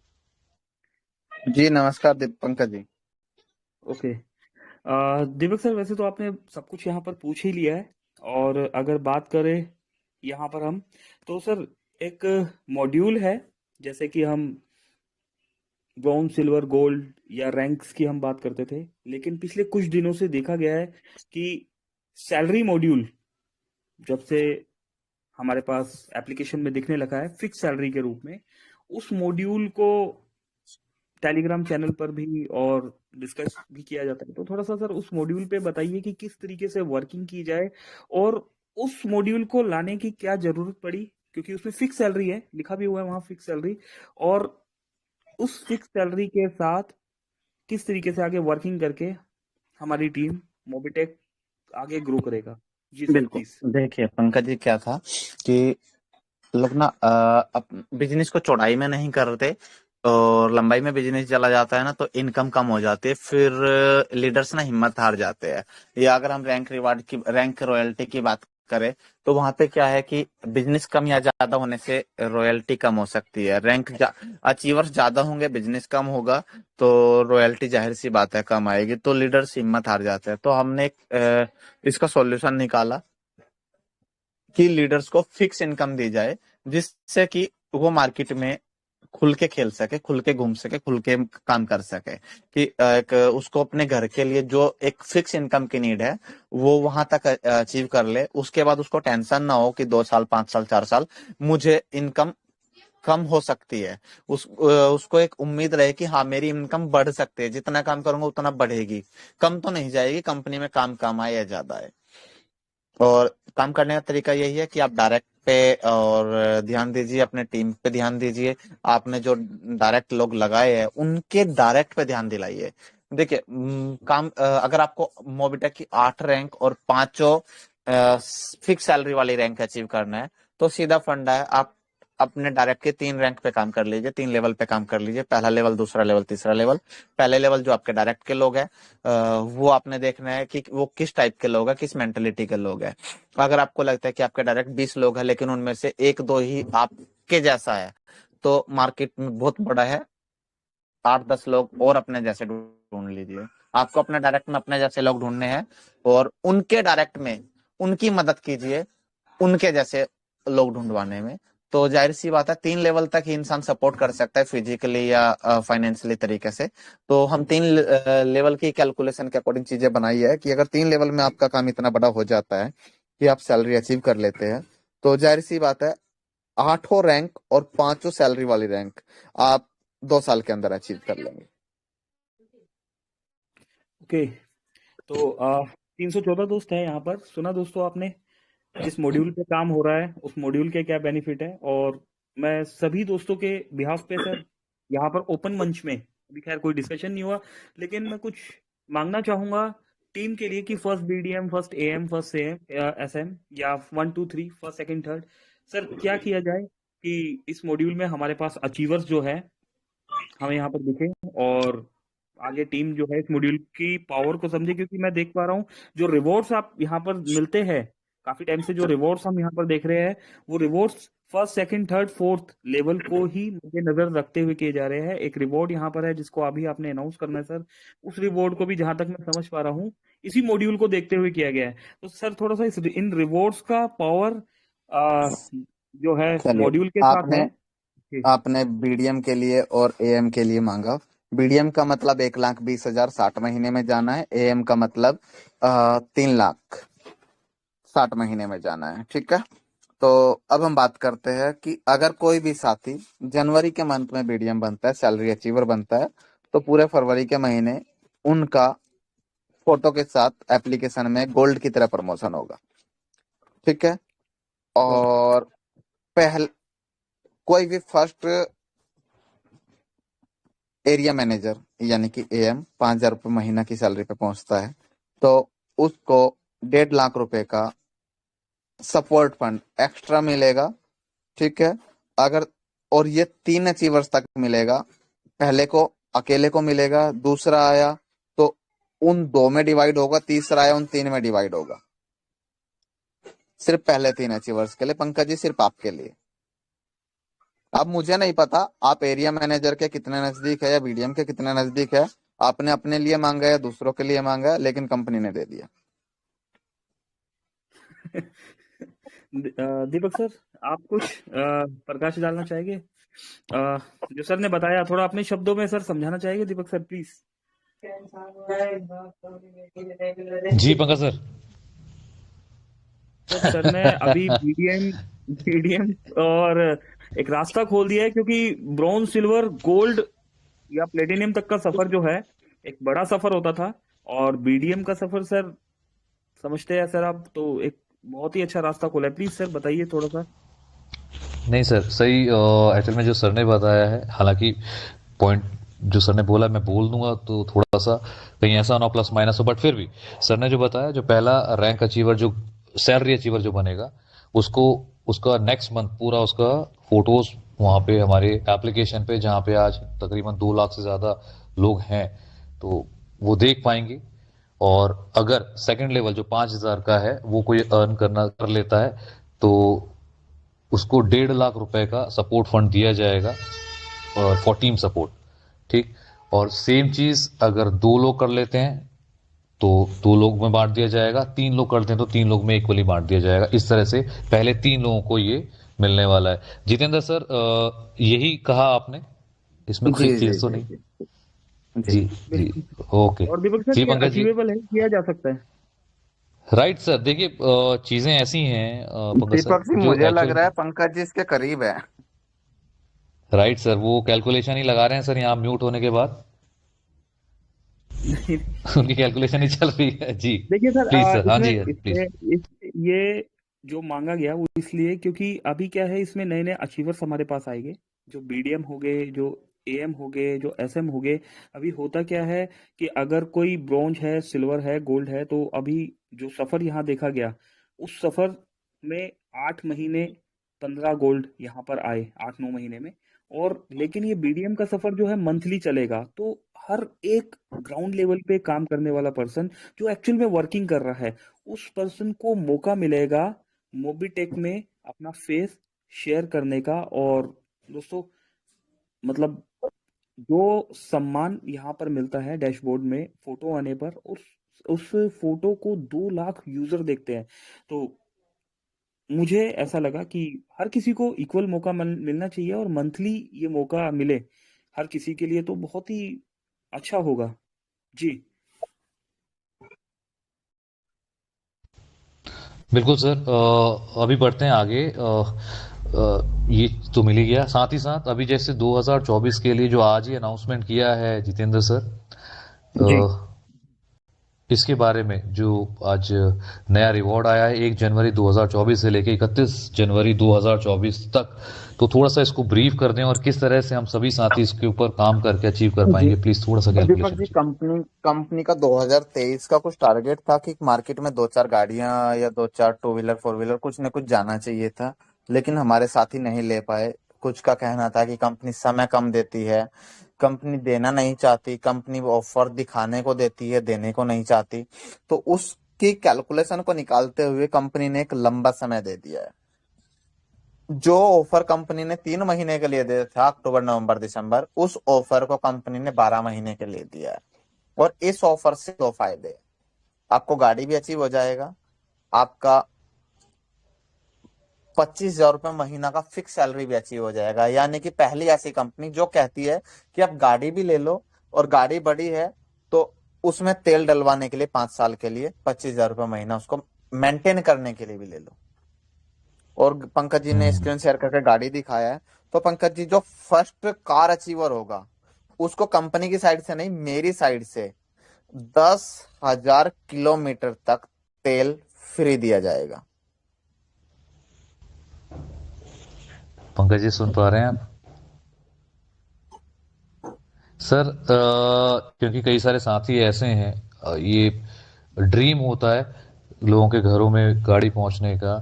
जी नमस्कार पंकज जी। ओके। दीपक सर, वैसे तो आपने सब कुछ यहाँ पर पूछ ही लिया है। और अगर बात करें यहाँ पर हम, तो सर एक मॉड्यूल है, जैसे कि हम ब्रॉन्ज सिल्वर गोल्ड या रैंक्स की हम बात करते थे, लेकिन पिछले कुछ दिनों से देखा गया है कि सैलरी मॉड्यूल जब से हमारे पास एप्लीकेशन में दिखने लगा है फिक्स सैलरी के रूप में, उस मॉड्यूल को टेलीग्राम चैनल पर भी और डिस्कस भी किया जाता है। तो थोड़ा सा सर उस मॉड्यूल पे बताइए कि किस तरीके से वर्किंग की जाए, और उस मॉड्यूल को लाने की क्या जरूरत पड़ी, क्योंकि उसमें फिक्स सैलरी है, लिखा भी हुआ है वहां फिक्स सैलरी। और उस फिक्स सैलरी के साथ किस तरीके से आगे वर्किंग करके हमारी टीम मोबिटेक आगे ग्रो करेगा। जी सर बिल्कुल। प्लीज। देखिए पंकज जी, क्या था कि लोग ना बिजनेस को चौड़ाई में नहीं कर रहे, और लंबाई में बिजनेस चला जाता है ना तो इनकम कम हो जाती है, फिर लीडर्स ना हिम्मत हार जाते हैं। या अगर हम रैंक रॉयल्टी की बात करें, तो वहां पे क्या है कि बिजनेस कम या ज्यादा होने से रॉयल्टी कम हो सकती है। अचीवर्स ज्यादा होंगे, बिजनेस कम होगा, तो रॉयल्टी जाहिर सी बात है कम आएगी, तो लीडर्स हिम्मत हार जाते हैं। तो हमने इसका सॉल्यूशन निकाला कि लीडर्स को फिक्स इनकम दी जाए, जिससे कि वो मार्केट में खुल के खेल सके, खुल के घूम सके, खुल के काम कर सके, कि एक उसको अपने घर के लिए जो एक फिक्स इनकम की नीड है वो वहां तक अचीव कर ले। उसके बाद उसको टेंशन ना हो कि 2 साल, 5 साल, 4 साल मुझे इनकम कम हो सकती है। उसको एक उम्मीद रहे कि हाँ मेरी इनकम बढ़ सकती है, जितना काम करूंगा उतना बढ़ेगी, कम तो नहीं जाएगी। कंपनी में काम कम आए या ज्यादा है। और काम करने का तरीका यही है कि आप डायरेक्ट पे और ध्यान दीजिए, अपने टीम पे ध्यान दीजिए। आपने जो डायरेक्ट लोग लगाए हैं उनके डायरेक्ट पे ध्यान दिलाइए। देखिए अगर आपको मोबिटेक की 8 रैंक और पांचों फिक्स सैलरी वाली रैंक अचीव करना है, तो सीधा फंडा है, आप अपने डायरेक्ट के 3 रैंक पे काम कर लीजिए, 3 लेवल पे काम कर लीजिए, पहला लेवल, दूसरा लेवल, तीसरा लेवल। पहले लेवल जो आपके डायरेक्ट के लोग हैं, वो आपने देखना है कि वो किस टाइप के लोग हैं, किस मेंटेलिटी के लोग हैं। अगर आपको लगता है कि आपके डायरेक्ट 20 लोग हैं लेकिन उनमें से एक दो ही आपके जैसा है, तो मार्केट में बहुत बड़ा है, 8-10 लोग और अपने जैसे ढूंढ लीजिए। आपको अपने डायरेक्ट में अपने जैसे लोग ढूंढने हैं और उनके डायरेक्ट में उनकी मदद कीजिए, उनके जैसे लोग ढूंढवाने में। तो जाहिर सी बात है 3 लेवल तक ही इंसान सपोर्ट कर सकता है फिजिकली या फाइनेंशियली तरीके से। तो हम 3 लेवल की कैलकुलेशन के अकॉर्डिंग चीजें बनाई है कि अगर 3 लेवल में आपका काम इतना बड़ा हो जाता है कि आप सैलरी अचीव कर लेते हैं, तो जाहिर सी बात है 8 रैंक और 5 सैलरी वाली रैंक आप 2 साल के अंदर अचीव कर लेंगे। ओके, तो 314 दोस्त है यहाँ पर। सुना दोस्तों आपने जिस मॉड्यूल पे काम हो रहा है उस मॉड्यूल के क्या बेनिफिट है। और मैं सभी दोस्तों के बिहाफ पे सर यहाँ पर ओपन मंच में, अभी खैर कोई डिस्कशन नहीं हुआ, लेकिन मैं कुछ मांगना चाहूंगा टीम के लिए कि first BDM, first am, first am या एसएम, या 1 2 3, फर्स्ट सेकंड थर्ड, सर क्या किया जाए कि इस मॉड्यूल में हमारे पास अचीवर्स जो है हमें यहाँ पर दिखे, और आगे टीम जो है इस मॉड्यूल की पावर को समझे। क्योंकि मैं देख पा रहा हूँ जो रिवॉर्ड्स आप यहाँ पर मिलते हैं, काफी टाइम से जो रिवॉर्ड्स हम यहाँ पर देख रहे हैं, वो rewards first second third fourth level को ही मद्दे नजर रखते हुए किए जा रहे हैं। एक रिवॉर्ड यहाँ पर है जिसको अभी आपने अनाउंस करना है सर, उस रिवॉर्ड को भी जहां तक मैं समझ पा रहा हूँ इसी मॉड्यूल को देखते हुए किया गया है। तो सर थोड़ा सा इन रिवॉर्ड्स का पावर जो है चलिए, मॉड्यूल के साथ आपने है जी। आपने बीडीएम के लिए और एएम के लिए मांगा। बीडीएम का मतलब 1,20,000 60 महीने में जाना है, एएम का मतलब 3 लाख 60 महीने में जाना है। ठीक है, तो अब हम बात करते हैं कि अगर कोई भी साथी जनवरी के मंथ में बीडीएम बनता है, सैलरी अचीवर बनता है, तो पूरे फरवरी के महीने उनका फोटो के साथ एप्लीकेशन में गोल्ड की तरह प्रमोशन होगा। ठीक है, और पहल कोई भी फर्स्ट एरिया मैनेजर यानी कि एएम 5,000 रुपये महीना की सैलरी पे पहुंचता है, तो उसको 1.5 लाख रुपए का सपोर्ट फंड एक्स्ट्रा मिलेगा। ठीक है, अगर और ये 3 अचीवर्स तक मिलेगा। पहले को अकेले को मिलेगा, दूसरा आया तो उन 2 में डिवाइड होगा, तीसरा आया उन 3 में डिवाइड होगा। सिर्फ पहले 3 अचीवर्स के लिए पंकज जी, सिर्फ आपके लिए। अब मुझे नहीं पता आप एरिया मैनेजर के कितने नजदीक है या बीडीएम के कितने नजदीक है, आपने अपने लिए मांगा या दूसरों के लिए मांगा, लेकिन कंपनी ने दे दिया। दीपक सर, आप कुछ प्रकाश डालना चाहेंगे? जो सर ने बताया थोड़ा अपने शब्दों में सर समझाना चाहेंगे दीपक सर प्लीज। जी पंकज सर। सर ने अभी बीडीएम बीडीएम और एक रास्ता खोल दिया है, क्योंकि ब्रॉन्ज, सिल्वर, गोल्ड या प्लेटिनियम तक का सफर जो है एक बड़ा सफर होता था, और बीडीएम का सफर सर समझते हैं सर आप, तो एक बहुत ही अच्छा रास्ता खोला है। प्लीज सर बताइए थोड़ा सा। नहीं सर, सही एक्चुअल में जो सर ने बताया है, हालांकि पॉइंट जो सर ने बोला मैं बोल दूंगा तो थोड़ा सा कहीं ऐसा ना प्लस माइनस हो, बट फिर भी सर ने जो बताया, जो पहला रैंक अचीवर, जो सैलरी अचीवर जो बनेगा, उसको उसका नेक्स्ट मंथ पूरा उसका फोटोज वहाँ पे हमारे एप्लीकेशन पे, जहाँ पे आज तकरीबन 2 लाख से ज़्यादा लोग हैं, तो वो देख पाएंगे। और अगर सेकंड लेवल जो 5,000 का है वो कोई अर्न करना कर लेता है, तो उसको 1.5 लाख रुपए का सपोर्ट फंड दिया जाएगा फॉर टीम सपोर्ट। ठीक, और सेम चीज अगर 2 लोग कर लेते हैं तो 2 लोग में बांट दिया जाएगा, 3 लोग करते हैं तो 3 लोग में इक्वली बांट दिया जाएगा। इस तरह से पहले 3 लोगों को ये मिलने वाला है। जितेंद्र सर, यही कहा आपने, इसमें जी कोई जी चेंज तो जी नहीं? जी जी। जी जी। बिल्कुल। ओके। और दीपक सर जी ये पंकज जी। अचीवेबल है, किया जा सकता है। राइट सर, देखिए चीजें ऐसी हैं पंकज सर, दीपक जी जो मुझे लग एक्चुअल रहा है पंकज जी इसके करीब है। राइट सर, वो कैलकुलेशन ही लगा रहे हैं सर यहाँ म्यूट होने के बाद। नहीं, उनकी कैलकुलेशन ही चल रही है जी। देखिए सर, प्लीज सर, हाँ इसमें जी इसमें प्लीज। इस ये जो मांगा गया वो इसलिए क्योंकि अभी क्या है, इसमें नए नए अचीवर्स हमारे पास आएंगे, जो बीडीएम हो गए, जो एएम हो गए, जो एसएम हो गए। अभी होता क्या है कि अगर कोई ब्रॉन्ज है, सिल्वर है, गोल्ड है, तो अभी जो सफर यहाँ देखा गया, उस सफर में 8 महीने 15 गोल्ड यहाँ पर आए 8-9 महीने में। और लेकिन ये बीडीएम का सफर जो है मंथली चलेगा, तो हर एक ग्राउंड लेवल पे काम करने वाला पर्सन जो एक्चुअल में वर्किंग कर रहा है, उस पर्सन को मौका मिलेगा मोबीटेक में अपना फेस शेयर करने का। और दोस्तों, मतलब जो सम्मान यहाँ पर मिलता है डैशबोर्ड में फोटो आने पर, उस फोटो को 2 लाख यूजर देखते हैं। तो मुझे ऐसा लगा कि हर किसी को इक्वल मौका मिलना चाहिए, और मंथली ये मौका मिले हर किसी के लिए तो बहुत ही अच्छा होगा। जी। बिल्कुल सर। अभी बढ़ते हैं आगे। ये तो मिल ही गया। साथ ही साथ अभी जैसे 2024 के लिए जो आज ही अनाउंसमेंट किया है जितेंद्र सर, जी। इसके बारे में जो आज नया रिवॉर्ड आया है 1 जनवरी 2024 से लेकर 31 जनवरी 2024 तक, तो थोड़ा सा इसको ब्रीफ कर दें और किस तरह से हम सभी साथी इसके ऊपर काम करके अचीव कर जी पाएंगे। प्लीज थोड़ा सा दीपक कैलकुलेशन जी, कीजिए। कंपनी का 2023 का कुछ टारगेट था कि मार्केट में 2-4 गाड़ियां या 2-4 टू व्हीलर 4 व्हीलर कुछ न कुछ जाना चाहिए था, लेकिन हमारे साथी नहीं ले पाए। कुछ का कहना था कि कंपनी समय कम देती है, कंपनी देना नहीं चाहती, कंपनी ऑफर दिखाने को देती है, देने को नहीं चाहती। तो उसकी कैलकुलेशन को निकालते हुए कंपनी ने एक लंबा समय दे दिया है। जो ऑफर कंपनी ने 3 महीने के लिए दिया था, अक्टूबर नवंबर दिसंबर, उस ऑफर को कंपनी ने 12 महीने के लिए दिया है। और इस ऑफर से 2 फायदे हैं। आपको गाड़ी भी अचीव हो जाएगा, आपका 25,000 रुपये महीना का फिक्स सैलरी भी अचीव हो जाएगा। यानी कि पहली ऐसी कंपनी जो कहती है कि आप गाड़ी भी ले लो, और गाड़ी बड़ी है तो उसमें तेल डलवाने के लिए 5 साल के लिए 25,000 रुपये महीना उसको मेंटेन करने के लिए भी ले लो। और पंकज जी ने हम्म। स्क्रीन शेयर करके गाड़ी दिखाया है। तो पंकज जी, जो फर्स्ट कार अचीवर होगा उसको कंपनी की साइड से नहीं, मेरी साइड से 10,000 किलोमीटर तक तेल फ्री दिया जाएगा। पंकज जी सुन पा रहे हैं आप? सर, क्योंकि कई सारे साथी ऐसे हैं, ये ड्रीम होता है लोगों के घरों में गाड़ी पहुंचने का।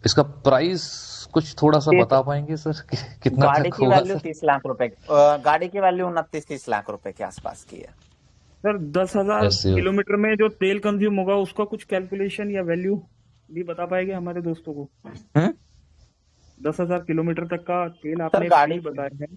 इसका प्राइस कुछ थोड़ा सा एक बता पाएंगे सर कि कितना गाड़ी तक की होगा वैल्यू सर? 30 लाख रुपए, गाड़ी की वैल्यू 29-30 लाख रुपए के आसपास की है। सर, 10,000 ऐसे हो। किलोमीटर में जो तेल कंज्यूम होगा उसका कुछ कैलकुलेशन या वैल्यू भी बता पाएंगे हमारे दोस्तों को? हम्म 10,000 किलोमीटर तक का तेल सर आपने फ्री गाड़ी बताया है।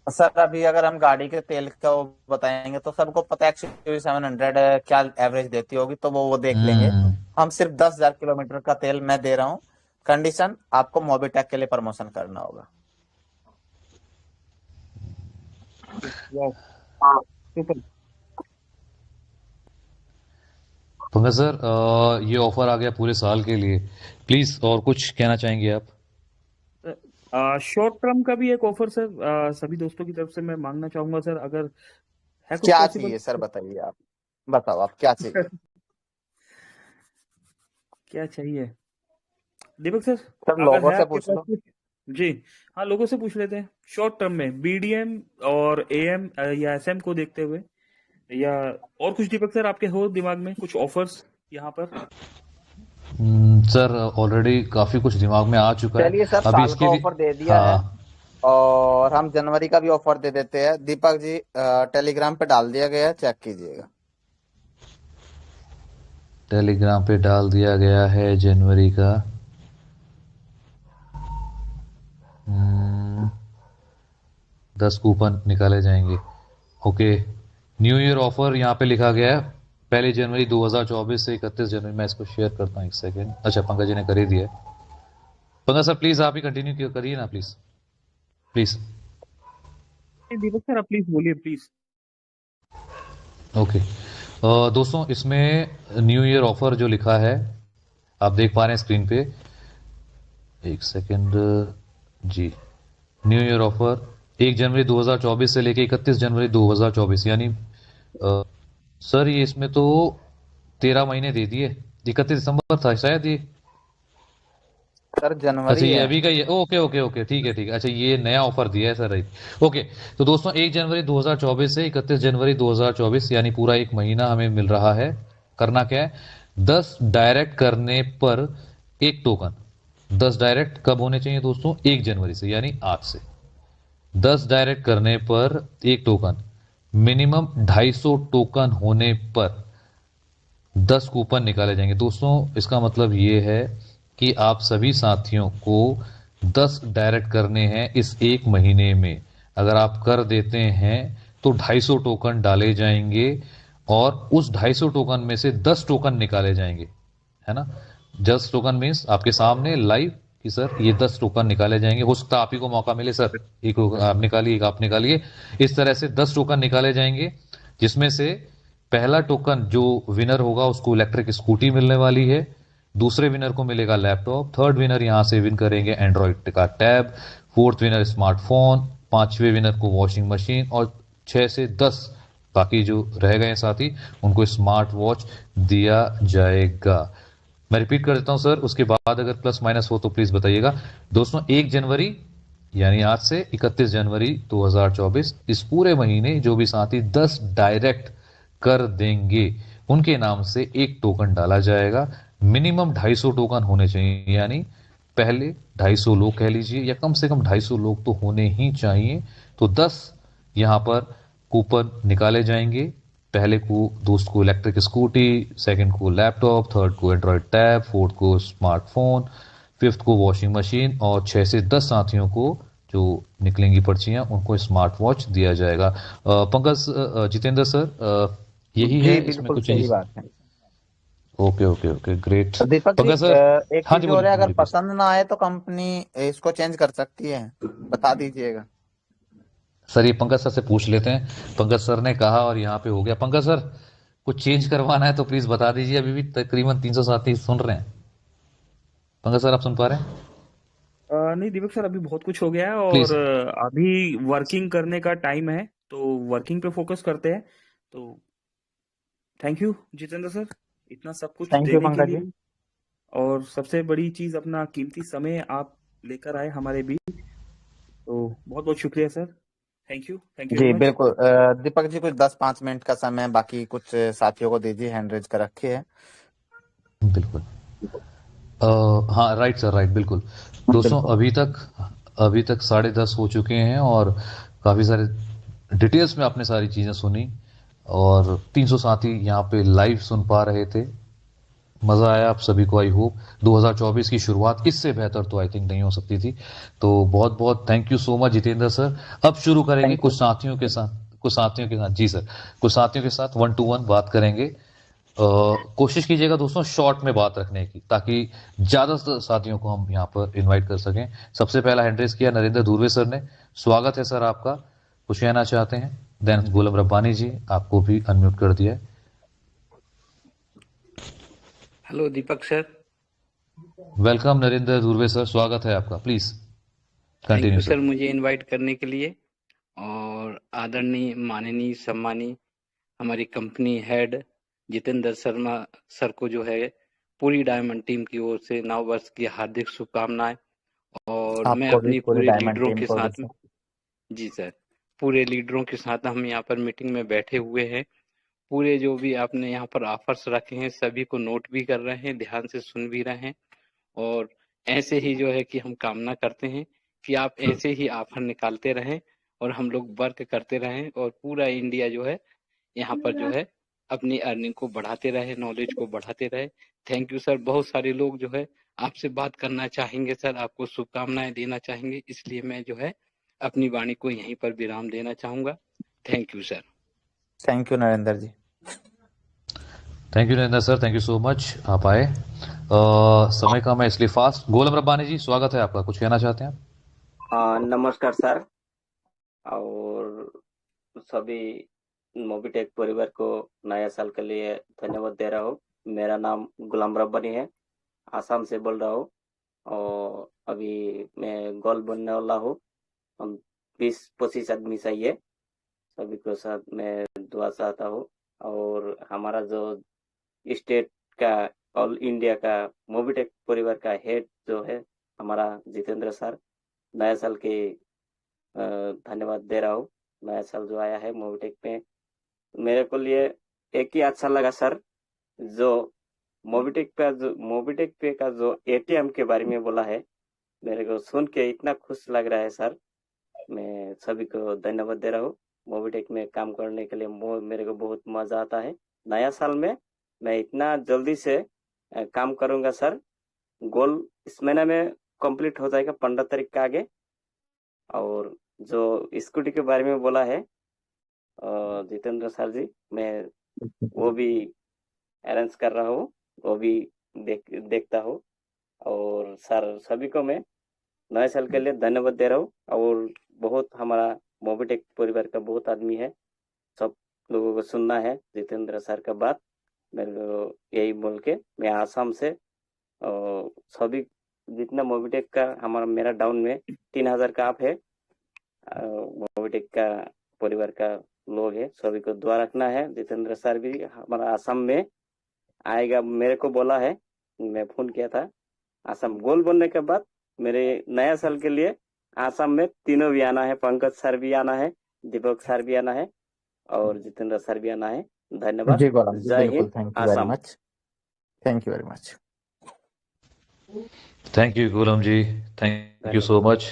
सर अभी अगर हम गाड़ी के तेल का वो बताएंगे तो सबको पता है एक्चुअली 700 क्या एवरेज देती होगी, तो वो देख लेंगे। हम्म। हम सिर्फ 10,000 किलोमीटर का तेल मैं दे रहा हूँ। कंडीशन, आपको मोबिटेक के लिए प्रमोशन करना होगा। वाह, सुपर। पंकज सर, ये ऑफर आ गया पूरे साल के लिए। प्लीज और कुछ कहना चाहेंगे आप? शॉर्ट टर्म का भी एक ऑफर सर, सभी दोस्तों की तरफ से मैं मांगना चाहूंगा सर, अगर है कुछ क्या पॉसिबल। चाहिए सर, बताइए आप। बताओ आप क्या चाहिए। क्या चाहिए दीपक सर? सब अगर लोगों है से आपके पूछ पास लो। कुछ। जी। हाँ, लोगों से पूछ लेते हैं। शॉर्ट टर्म में बीडीएम और एएम या एसएम को देखते हुए, या और कुछ दीपक सर आपके हो दिमाग में कुछ ऑफर्स यहाँ पर? सर, ऑलरेडी काफी कुछ दिमाग में आ चुका है चलिए सर, अभी साल का इसके लिए। ऑफर दे दिया है, हाँ। और हम जनवरी का भी ऑफर दे देते हैं। दीपक जी, टेलीग्राम पे डाल दिया गया है, चेक कीजिएगा। टेलीग्राम पे डाल दिया गया है जनवरी का। 10 कूपन निकाले जाएंगे। ओके। न्यू ईयर ऑफर यहाँ पे लिखा गया है 1 जनवरी 2024 से 31 जनवरी। मैं इसको शेयर करता हूँ, एक सेकेंड। अच्छा, पंकज जी ने कर ही दिया है। पंकज सर प्लीज आप ही कंटिन्यू करिए ना, प्लीज प्लीज। दीपक सर आप प्लीज बोलिए, प्लीज। ओके। दोस्तों, इसमें न्यू ईयर ऑफर जो लिखा है आप देख पा रहे हैं स्क्रीन पे। एक सेकेंड। जी। न्यू ईयर ऑफर 1 जनवरी 2024 से लेके 31 जनवरी 2024, यानी सर ये इसमें तो 13 महीने दे दिए। 31 दिसंबर था शायद ये। सर अच्छा, जनवरी ये है। अभी का ये। ओके ओके ओके, ठीक है ठीक है। अच्छा, ये नया ऑफर दिया है सर, राइट। ओके। तो दोस्तों, 1 जनवरी 2024 से 31 जनवरी 2024, यानी पूरा एक महीना हमें मिल रहा है। करना क्या है? 10 डायरेक्ट करने पर एक टोकन, 10 डायरेक्ट कब होने चाहिए दोस्तों? 1 जनवरी से, यानी आज से। 10 डायरेक्ट करने पर 1 टोकन, मिनिमम 250 टोकन होने पर 10 कूपन निकाले जाएंगे दोस्तों। इसका मतलब ये है कि आप सभी साथियों को 10 डायरेक्ट करने हैं इस 1 महीने में। अगर आप कर देते हैं तो 250 टोकन डाले जाएंगे और उस 250 टोकन में से 10 टोकन निकाले जाएंगे, है ना। 10 टोकन मीन्स आपके सामने लाइव कि सर ये 10 टोकन निकाले जाएंगे। हो सकता है आप ही को मौका मिले, सर एक आप निकालिए, एक आप निकालिए। इस तरह से 10 टोकन निकाले जाएंगे, जिसमें से पहला टोकन जो विनर होगा उसको इलेक्ट्रिक स्कूटी मिलने वाली है, दूसरे विनर को मिलेगा लैपटॉप, थर्ड विनर यहां से विन करेंगे एंड्रॉइड का टैब, फोर्थ विनर स्मार्टफोन, पांचवें विनर को वॉशिंग मशीन, और 6 से 10 बाकी जो रह गए साथी उनको स्मार्ट वॉच दिया जाएगा। मैं रिपीट कर देता हूं सर, उसके बाद अगर प्लस माइनस हो तो प्लीज बताइएगा। दोस्तों 1 जनवरी यानी आज से 31 जनवरी 2024, इस पूरे महीने जो भी साथी 10 डायरेक्ट कर देंगे उनके नाम से 1 टोकन डाला जाएगा। मिनिमम 250 टोकन होने चाहिए, यानी पहले 250 लोग कह लीजिए, या कम से कम 250 लोग तो होने ही चाहिए। तो 10 यहां पर कूपन निकाले जाएंगे। पहले को दोस्त को इलेक्ट्रिक स्कूटी, सेकंड को लैपटॉप, थर्ड को एंड्रॉयड टैब, फोर्थ को स्मार्टफोन, फिफ्थ को वॉशिंग मशीन, और 6 से 10 साथियों को जो निकलेंगी पर्चियां उनको स्मार्ट वॉच दिया जाएगा। पंकज, जितेंद्र सर, यही जी है इसमें बिल्कुल कुछ सही चेंजेस? बात है। Okay okay okay, great. तो दीपक जी पंकज सर, एक हाँ जी चीज और बोलिए है, अगर बोलिए प्लीज। पसंद ना आए तो कंपनी इसको चेंज कर सकती है, बता दीजिएगा। सर ये पंकज सर से पूछ लेते हैं। पंकज सर ने कहा और यहाँ पे हो गया। पंकज सर, कुछ चेंज करवाना है तो प्लीज बता दीजिए, अभी भी तकरीबन 300 साथी सुन रहे हैं। पंकज सर, आप सुन पा रहे हैं? नहीं दीपक सर, अभी बहुत कुछ हो गया है और प्लीज। अभी वर्किंग करने का टाइम है, तो वर्किंग पे फोकस करते हैं। तो थैंक यू जितेंद्र सर, इतना सब कुछ थैंक यू देने के पंकज जी। लिए। और सबसे बड़ी चीज, अपना कीमती समय आप लेकर आए हमारे बीच, तो बहुत बहुत शुक्रिया सर। थैंक यू वेरी जी मच। बिल्कुल, दीपक जी कुछ 10-5 मिनट का समय बाकी कुछ साथियों को दीजिए, हैंड रेज कर रखी है। बिल्कुल। हाँ राइट सर, राइट, बिल्कुल। दोस्तों बिल्कुल। अभी तक 10:30 हो चुके हैं और काफ़ी सारे डिटेल्स में आपने सारी चीज़ें सुनी, और 300 साथी यहाँ पे लाइव सुन पा रहे थे। मज़ा आया आप सभी को, आई होप। 2024 की शुरुआत इससे बेहतर तो आई थिंक नहीं हो सकती थी। तो बहुत बहुत thank you so much Jitendra sir. अब शुरू करेंगे थैंक यू। कुछ साथियों के साथ जी सर, कुछ साथियों के साथ 1-to-1 बात करेंगे। कोशिश कीजिएगा दोस्तों शॉर्ट में बात रखने की, ताकि ज्यादा साथियों को हम यहाँ पर इनवाइट कर सकें। सबसे पहला हैंड रेस किया नरेंद्र धुर्वे सर ने। स्वागत है सर आपका, कुछ कहना चाहते हैं? देन गोलम रब्बानी जी, आपको भी अनम्यूट कर दिया है। Hello Deepak sir. Welcome Narendra Dhurve sir, स्वागत है आपका, please thank continue you sir. Sir मुझे इनवाइट करने के लिए। और आदरणीय माननीय सम्मानीय हमारी company head Jitendra Sharma sir को जो है पूरी डायमंड टीम की ओर से नव वर्ष की हार्दिक शुभकामनाएं। और मैं आपको भी अपनी पूरी पूरे डायमंड लीडरों टीम के को भी साथ, सर। जी सर, पूरे लीडरों के साथ हम यहाँ पर मीटिंग में बैठे हुए हैं। पूरे जो भी आपने यहाँ पर ऑफर्स रखे हैं सभी को नोट भी कर रहे हैं, ध्यान से सुन भी रहे हैं। और ऐसे ही जो है कि हम कामना करते हैं कि आप ऐसे ही ऑफर निकालते रहें और हम लोग वर्क करते रहें और पूरा इंडिया जो है यहाँ पर जो है अपनी अर्निंग को बढ़ाते रहे, नॉलेज को बढ़ाते रहे। Thank you sir. बहुत सारे लोग जो है आपसे बात करना चाहेंगे सर, आपको शुभकामनाएं देना चाहेंगे, इसलिए मैं जो है अपनी वाणी को यहीं पर विराम देना चाहूंगा। Thank you sir. Thank you Narendra ji. Thank you Narendra sir, thank you so much, आप आए। समय कम है इसलिए फास्ट। गोलम रब्बानी जी, स्वागत है आपका, कुछ कहना चाहते हैं आप? नमस्कार सर। और सभी मोबिटेक परिवार को नया साल के लिए धन्यवाद दे रहा हूँ। मेरा नाम गुलाम रब्बानी है, आसाम से बोल रहा हूँ। और अभी मैं गोल बनने वाला हूँ। हम 20-25 आदमी चाहिए, सभी के साथ मैं दुआ चाहता हूँ। और हमारा जो स्टेट का, ऑल इंडिया का मोबिटेक परिवार का हेड जो है हमारा जितेंद्र सर, नया साल के धन्यवाद दे रहा हूँ। नया साल जो आया है मोबिटेक में, मेरे को लिए एक ही अच्छा लगा सर, जो मोबिटेक पे का जो एटीएम के बारे में बोला है, मेरे को सुन के इतना खुश लग रहा है सर। मैं सभी को धन्यवाद दे रहा हूँ। मोबिटेक में काम करने के लिए मेरे को बहुत मजा आता है। नया साल में मैं इतना जल्दी से काम करूंगा सर। गोल इस महीने में कंप्लीट हो जाएगा 15 तारीख का आगे। और जो स्कूटी के बारे में बोला है जितेंद्र सर जी, मैं वो भी अरेंज कर रहा हूँ, वो भी देखता हूँ। और सर सभी को मैं नए साल के लिए धन्यवाद दे रहा हूँ। और बहुत हमारा मोबिटेक परिवार का बहुत आदमी है, सब लोगों को सुनना है जितेंद्र सर का बात। मेरे को यही बोल के मैं आसाम से सभी जितना मोबिटेक का हमारा मेरा डाउन में 3000 का आप है, मोबिटेक का परिवार का लोग है, सभी को दुआ रखना है। जितेंद्र सर भी हमारा आसाम में आएगा, मेरे को बोला है, मैं फोन किया था। आसाम गोल बनने के बाद मेरे नया साल के लिए आसाम में तीनों भी आना है। पंकज सर भी आना है, दीपक सर भी आना है और जितेंद्र सर भी आना है। धन्यवाद। जी गोलम जी, जय बिल्कुल। हिंद। थैंक यू वेरी आसाम। Much. Thank you very much. Thank you Gulam ji, thank you so much,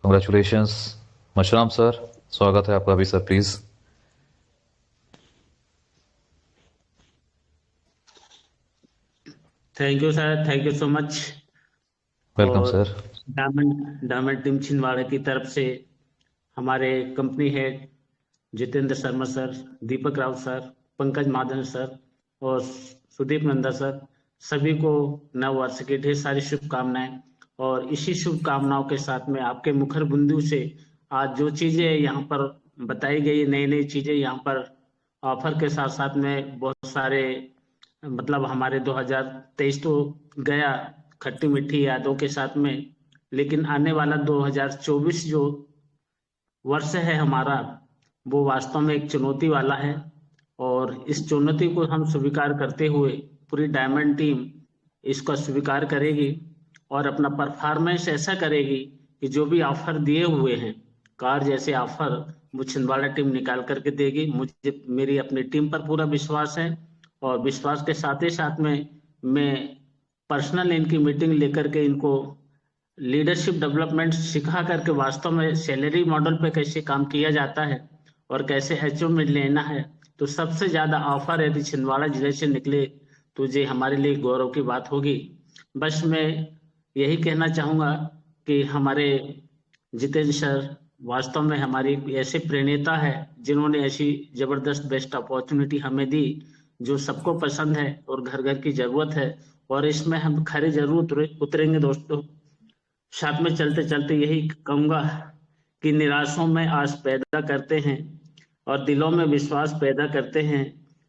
congratulations. Mashram sir, स्वागत है आपका भी sir, please. Thank you sir, thank you so much. Welcome और सर। डायमंड टीम छिंदवाड़ा की तरफ से हमारे company head Jitendra Sharma sir, Deepak Raut sir, Pankaj Mahajan sir और सुदीप नंदा सर, सभी को नव वर्ष की ढेर सारी शुभकामनाएं। और इसी शुभकामनाओं के साथ में आपके मुखर बिंदु से आज जो चीजें यहाँ पर बताई गई, नई नई चीजें यहाँ पर ऑफर के साथ साथ में बहुत सारे, मतलब हमारे 2023 तो गया खट्टी मीठी यादों के साथ में, लेकिन आने वाला 2024 जो वर्ष है हमारा, वो वास्तव में एक चुनौती वाला है। और इस चुनौती को हम स्वीकार करते हुए पूरी डायमंड टीम इसका स्वीकार करेगी और अपना परफॉर्मेंस ऐसा करेगी कि जो भी ऑफर दिए हुए हैं, कार जैसे ऑफर वो छिंदवाड़ा टीम निकाल करके देगी। मुझे मेरी अपनी टीम पर पूरा विश्वास है और विश्वास के साथ ही साथ में मैं पर्सनल इनकी मीटिंग लेकर के इनको लीडरशिप डेवलपमेंट सिखा करके वास्तव में सैलरी मॉडल पे कैसे काम किया जाता है और कैसे अचीवमेंट लेना है। तो सबसे ज्यादा ऑफर यदि छिंदवाड़ा जिले से निकले तो ये हमारे लिए गौरव की बात होगी। बस मैं यही कहना चाहूंगा कि हमारे जितेंद्र सर वास्तव में हमारी ऐसे प्रणेता है जिन्होंने ऐसी जबरदस्त बेस्ट अपॉर्चुनिटी हमें दी जो सबको पसंद है और घर घर की जरूरत है। और इसमें हम खरे जरूर उतरेंगे दोस्तों। साथ में चलते चलते यही कहूंगा कि निराशों में आस पैदा करते हैं और दिलों में विश्वास पैदा करते हैं।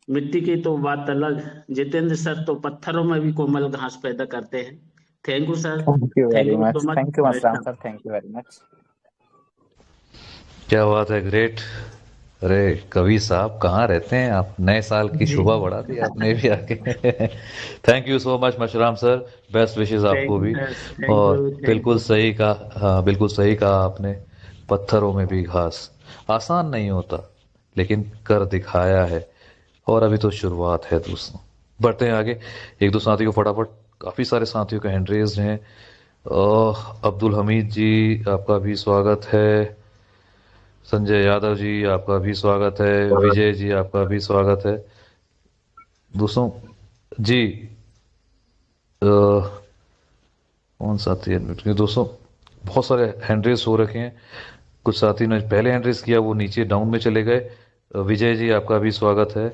मिट्टी की तो बात अलग, जितेंद्र सर तो पत्थरों में भी कोमल घास पैदा करते हैं। Thank you sir, thank you thank very you much. So much. Thank you Meshram sir, thank you very much. क्या बात है, ग्रेट। अरे कवि साहब कहाँ रहते हैं आप, नए साल की जी, शोभा बढ़ा दी आपने भी आके। Thank you so much Meshram sir, best wishes thank आपको यू भी। सर, थैंक और यू, थैंक बिल्कुल यू। सही कहा, हाँ बिल्कुल सही कहा आपने, पत्थरों में भी घास। आसान नहीं होता लेकिन कर दिखाया है, और अभी तो शुरुआत है दोस्तों। बढ़ते हैं आगे, एक दो साथी को फटाफट, काफी सारे साथियों का हैंड रेज्ड हैं। अब्दुल हमीद जी आपका भी स्वागत है, संजय यादव जी आपका भी स्वागत है, विजय जी आपका भी स्वागत है दोस्तों जी। कौन साथी है अनम्यूट किए दोस्तों, बहुत सारे हैंड रेस हो रखे हैं। कुछ साथी ने पहले हैंड रेस किया, वो नीचे डाउन में चले गए। विजय जी आपका भी स्वागत है।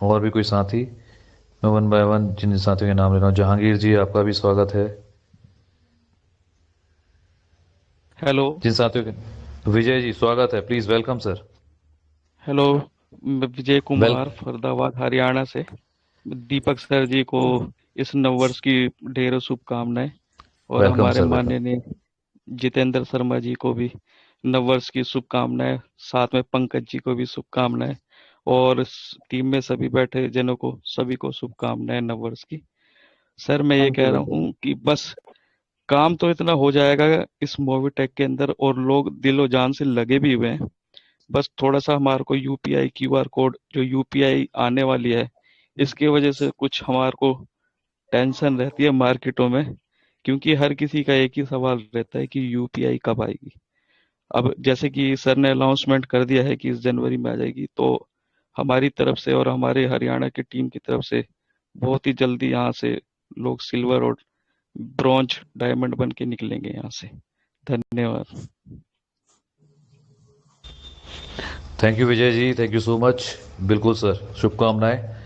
और भी कोई साथी, मैं वन बाय वन जिन साथियों के नाम ले रहा हूँ। जहांगीर जी आपका भी स्वागत है। हेलो। जिन साथियों के, विजय जी स्वागत है, प्लीज वेलकम सर। हेलो, मैं विजय वेल कुमार फरीदाबाद हरियाणा से। दीपक सर जी को इस नववर्ष की ढेरों शुभकामनाएं और वेलकम हमारे सर, वेलकम। माननीय जितेंद्र शर्मा जी को भी नववर्ष की शुभकामनाएं, साथ में पंकज जी को भी शुभकामनाएं और टीम में सभी बैठे जनों को सभी को शुभकामनाएं नववर्ष की। सर मैं ये थैंक यू कह रहा विजय। हूँ कि बस काम तो इतना हो जाएगा इस मोविटेक के अंदर और लोग दिलो जान से लगे भी हुए हैं। बस थोड़ा सा हमारे को यूपीआई क्यूआर कोड जो यूपीआई आने वाली है, इसकी वजह से कुछ हमारे को टेंशन रहती है मार्केटों में, क्योंकि हर किसी का एक ही सवाल रहता है कि यूपीआई कब आएगी। अब जैसे कि सर ने अनाउंसमेंट कर दिया है कि इस जनवरी में आ जाएगी, तो हमारी तरफ से और हमारे हरियाणा की टीम की तरफ से बहुत ही जल्दी यहाँ से लोग सिल्वर और ब्रॉन्ज डायमंड बन के निकलेंगे यहाँ से। धन्यवाद। Thank you Vijay ji, thank you so much. बिल्कुल सर, शुभकामनाएं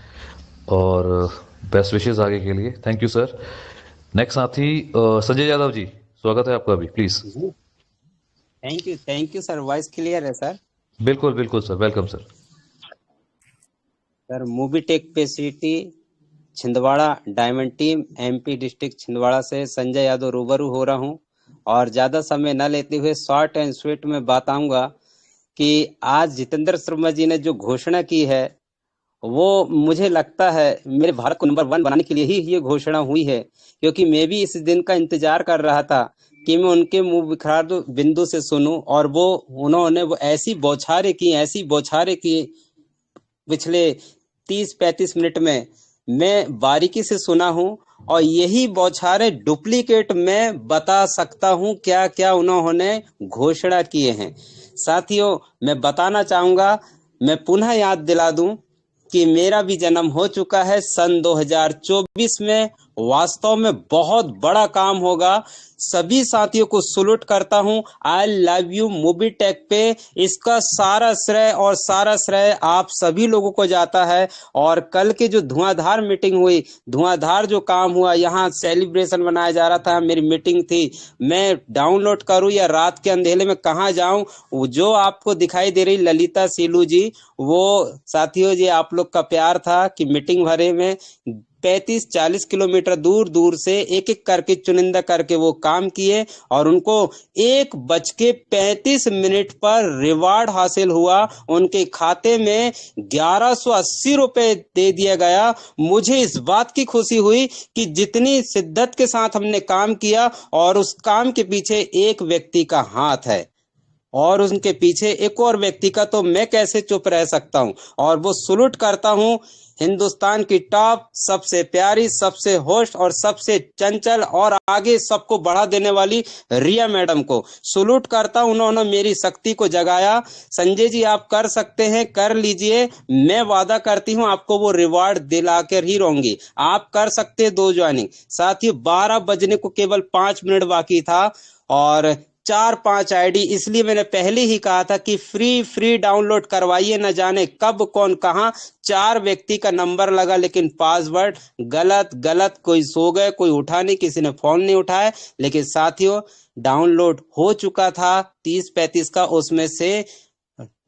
और बेस्ट विशेस आगे के लिए। Thank you sir. नेक्स्ट साथी संजय यादव जी, स्वागत है आपका भी, please. Thank you sir. Voice clear है सर? बिल्कुल बिल्कुल sir, welcome sir. Sir Mobitech pay city Chhindwara diamond team MP district Chhindwara से संजय यादव रूबरू हो रहा हूं, और ज्यादा समय न लेते हुए शॉर्ट एंड स्वीट में बताऊंगा कि आज जितेंद्र शर्मा जी ने जो घोषणा की है, वो मुझे लगता है मेरे भारत को नंबर 1 बनाने के लिए ही ये घोषणा हुई है, क्योंकि मैं भी इस दिन का इंतजार कर रहा था कि मैं उनके मुंह बिखार बिंदु से सुनूं, और उन्होंने वो ऐसी बौछारें की पिछले 30-35 मिनट में मैं बारीकी से सुना हूं, और यही बौछारें डुप्लीकेट मैं बता सकता हूं क्या क्या उन्होंने घोषणा किए हैं। साथियों, मैं बताना चाहूंगा, मैं पुनः याद दिला दूं कि मेरा भी जन्म हो चुका है सन 2024 में। वास्तव में बहुत बड़ा काम होगा। सभी साथियों को सलूट करता हूं। आई लव यू मोबीटेक पे। इसका सारा श्रेय आप सभी लोगों को जाता है। और कल के जो धुआंधार मीटिंग हुई, धुआंधार जो काम हुआ, यहाँ सेलिब्रेशन मनाया जा रहा था, मेरी मीटिंग थी, मैं डाउनलोड करूं या रात के अंधेले में कहाँ जाऊं। जो आपको दिखाई दे रही ललिता सीलू जी, वो साथियों जी आप लोग का प्यार था कि मीटिंग भरे में 35-40 किलोमीटर दूर दूर से एक एक करके चुनिंदा करके वो काम किए, और उनको 1:35 पर रिवार्ड हासिल हुआ। उनके खाते में 1180 रुपए दे दिया गया। मुझे इस बात की खुशी हुई कि जितनी शिद्दत के साथ हमने काम किया, और उस काम के पीछे एक व्यक्ति का हाथ है, और उनके पीछे एक और व्यक्ति का, तो मैं कैसे चुप रह सकता हूं। और वो सलूट करता हूं हिंदुस्तान की टॉप, सबसे प्यारी, सबसे होस्ट और सबसे चंचल और आगे सबको बढ़ा देने वाली रिया मैडम को सलूट करता हूं। उन्होंने मेरी शक्ति को जगाया। संजय जी, आप कर सकते हैं, कर लीजिए। मैं वादा करती हूं आपको वो रिवार्ड दिला कर ही रहूंगी। आप कर सकते हैं 2 ज्वाइनिंग। साथियों, 12 बजने को केवल 5 मिनट बाकी था, और 4-5 आईडी, इसलिए मैंने पहले ही कहा था कि फ्री डाउनलोड करवाइए। न जाने कब कौन कहां 4 व्यक्ति का नंबर लगा, लेकिन पासवर्ड गलत, कोई सो गए, कोई उठा नहीं, किसी ने फोन नहीं उठाया। लेकिन साथियों, डाउनलोड हो चुका था 30-35 का, उसमें से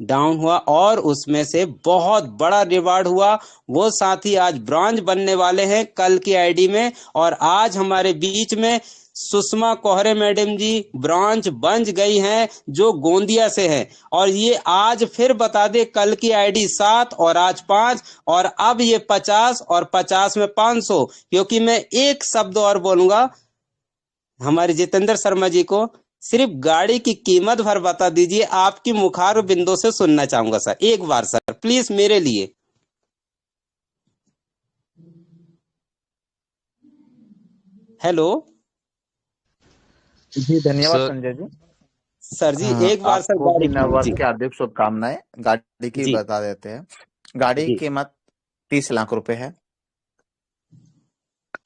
डाउन हुआ, और उसमें से बहुत बड़ा रिवार्ड हुआ। वो साथी आज ब्रॉन्ज बनने वाले हैं कल की आईडी में, और आज हमारे बीच में सुषमा कोहरे मैडम जी ब्रॉन्ज बन गई हैं, जो गोंदिया से हैं। और ये आज फिर बता दे, कल की आईडी 7 और आज 5, और अब ये 50 और 50 में 500। क्योंकि मैं एक शब्द और बोलूंगा हमारे जितेंद्र शर्मा जी को, सिर्फ गाड़ी की कीमत भर बता दीजिए। आपकी मुखार बिंदु से सुनना चाहूंगा सर, एक बार सर प्लीज मेरे लिए। हेलो जी, धन्यवाद सर संजय जी। सर जी, एक बार सर आपको भी गाड़ी की नववर्ष जी की हार्दिक शुभकामनाएं। गाड़ी की जी बता देते हैं। गाड़ी की जी। कीमत 30 लाख रुपए है।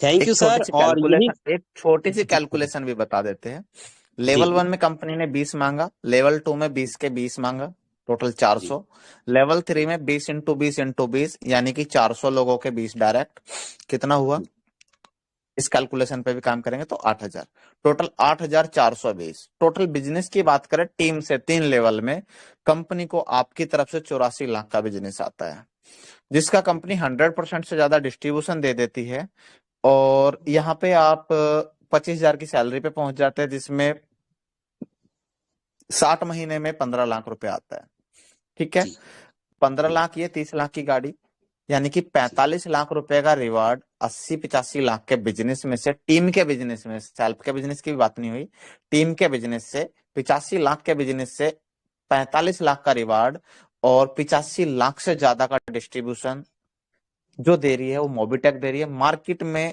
Thank you sir. और यही एक छोटी सी जी कैलकुलेशन भी बता देते हैं। जी लेवल 1 में कंपनी ने 20 मांगा, लेवल 2 में 20 के 20 मांगा, टोटल 400। लेवल 3 में 20 इंटू 20 इंटू 20, यानी कि 400 लोगों के 20 डायरेक्ट, कितना हुआ? इस कैलकुलेशन पे भी काम करेंगे तो 8000, टोटल 8420। टोटल बिजनेस की बात करें टीम से 3 लेवल में, कंपनी को आपकी तरफ से 84 लाख का बिजनेस आता है, जिसका कंपनी 100% से ज्यादा डिस्ट्रीब्यूशन दे देती है। और यहाँ पे आप 25,000 की सैलरी पे पहुंच जाते हैं, जिसमें 60 महीने में 15 लाख रुपए आता है। ठीक है, जी 15 लाख ये 30 लाख की गाड़ी, यानी कि 45 लाख रुपए का रिवार्ड 80-85 लाख के बिजनेस में से, टीम के बिजनेस में, सेल्फ के बिजनेस की भी बात नहीं हुई, टीम के बिजनेस से 85 लाख के बिजनेस से 45 लाख का रिवार्ड और 85 लाख से ज्यादा का डिस्ट्रीब्यूशन जो दे रही है वो मोबिटेक दे रही है। मार्केट में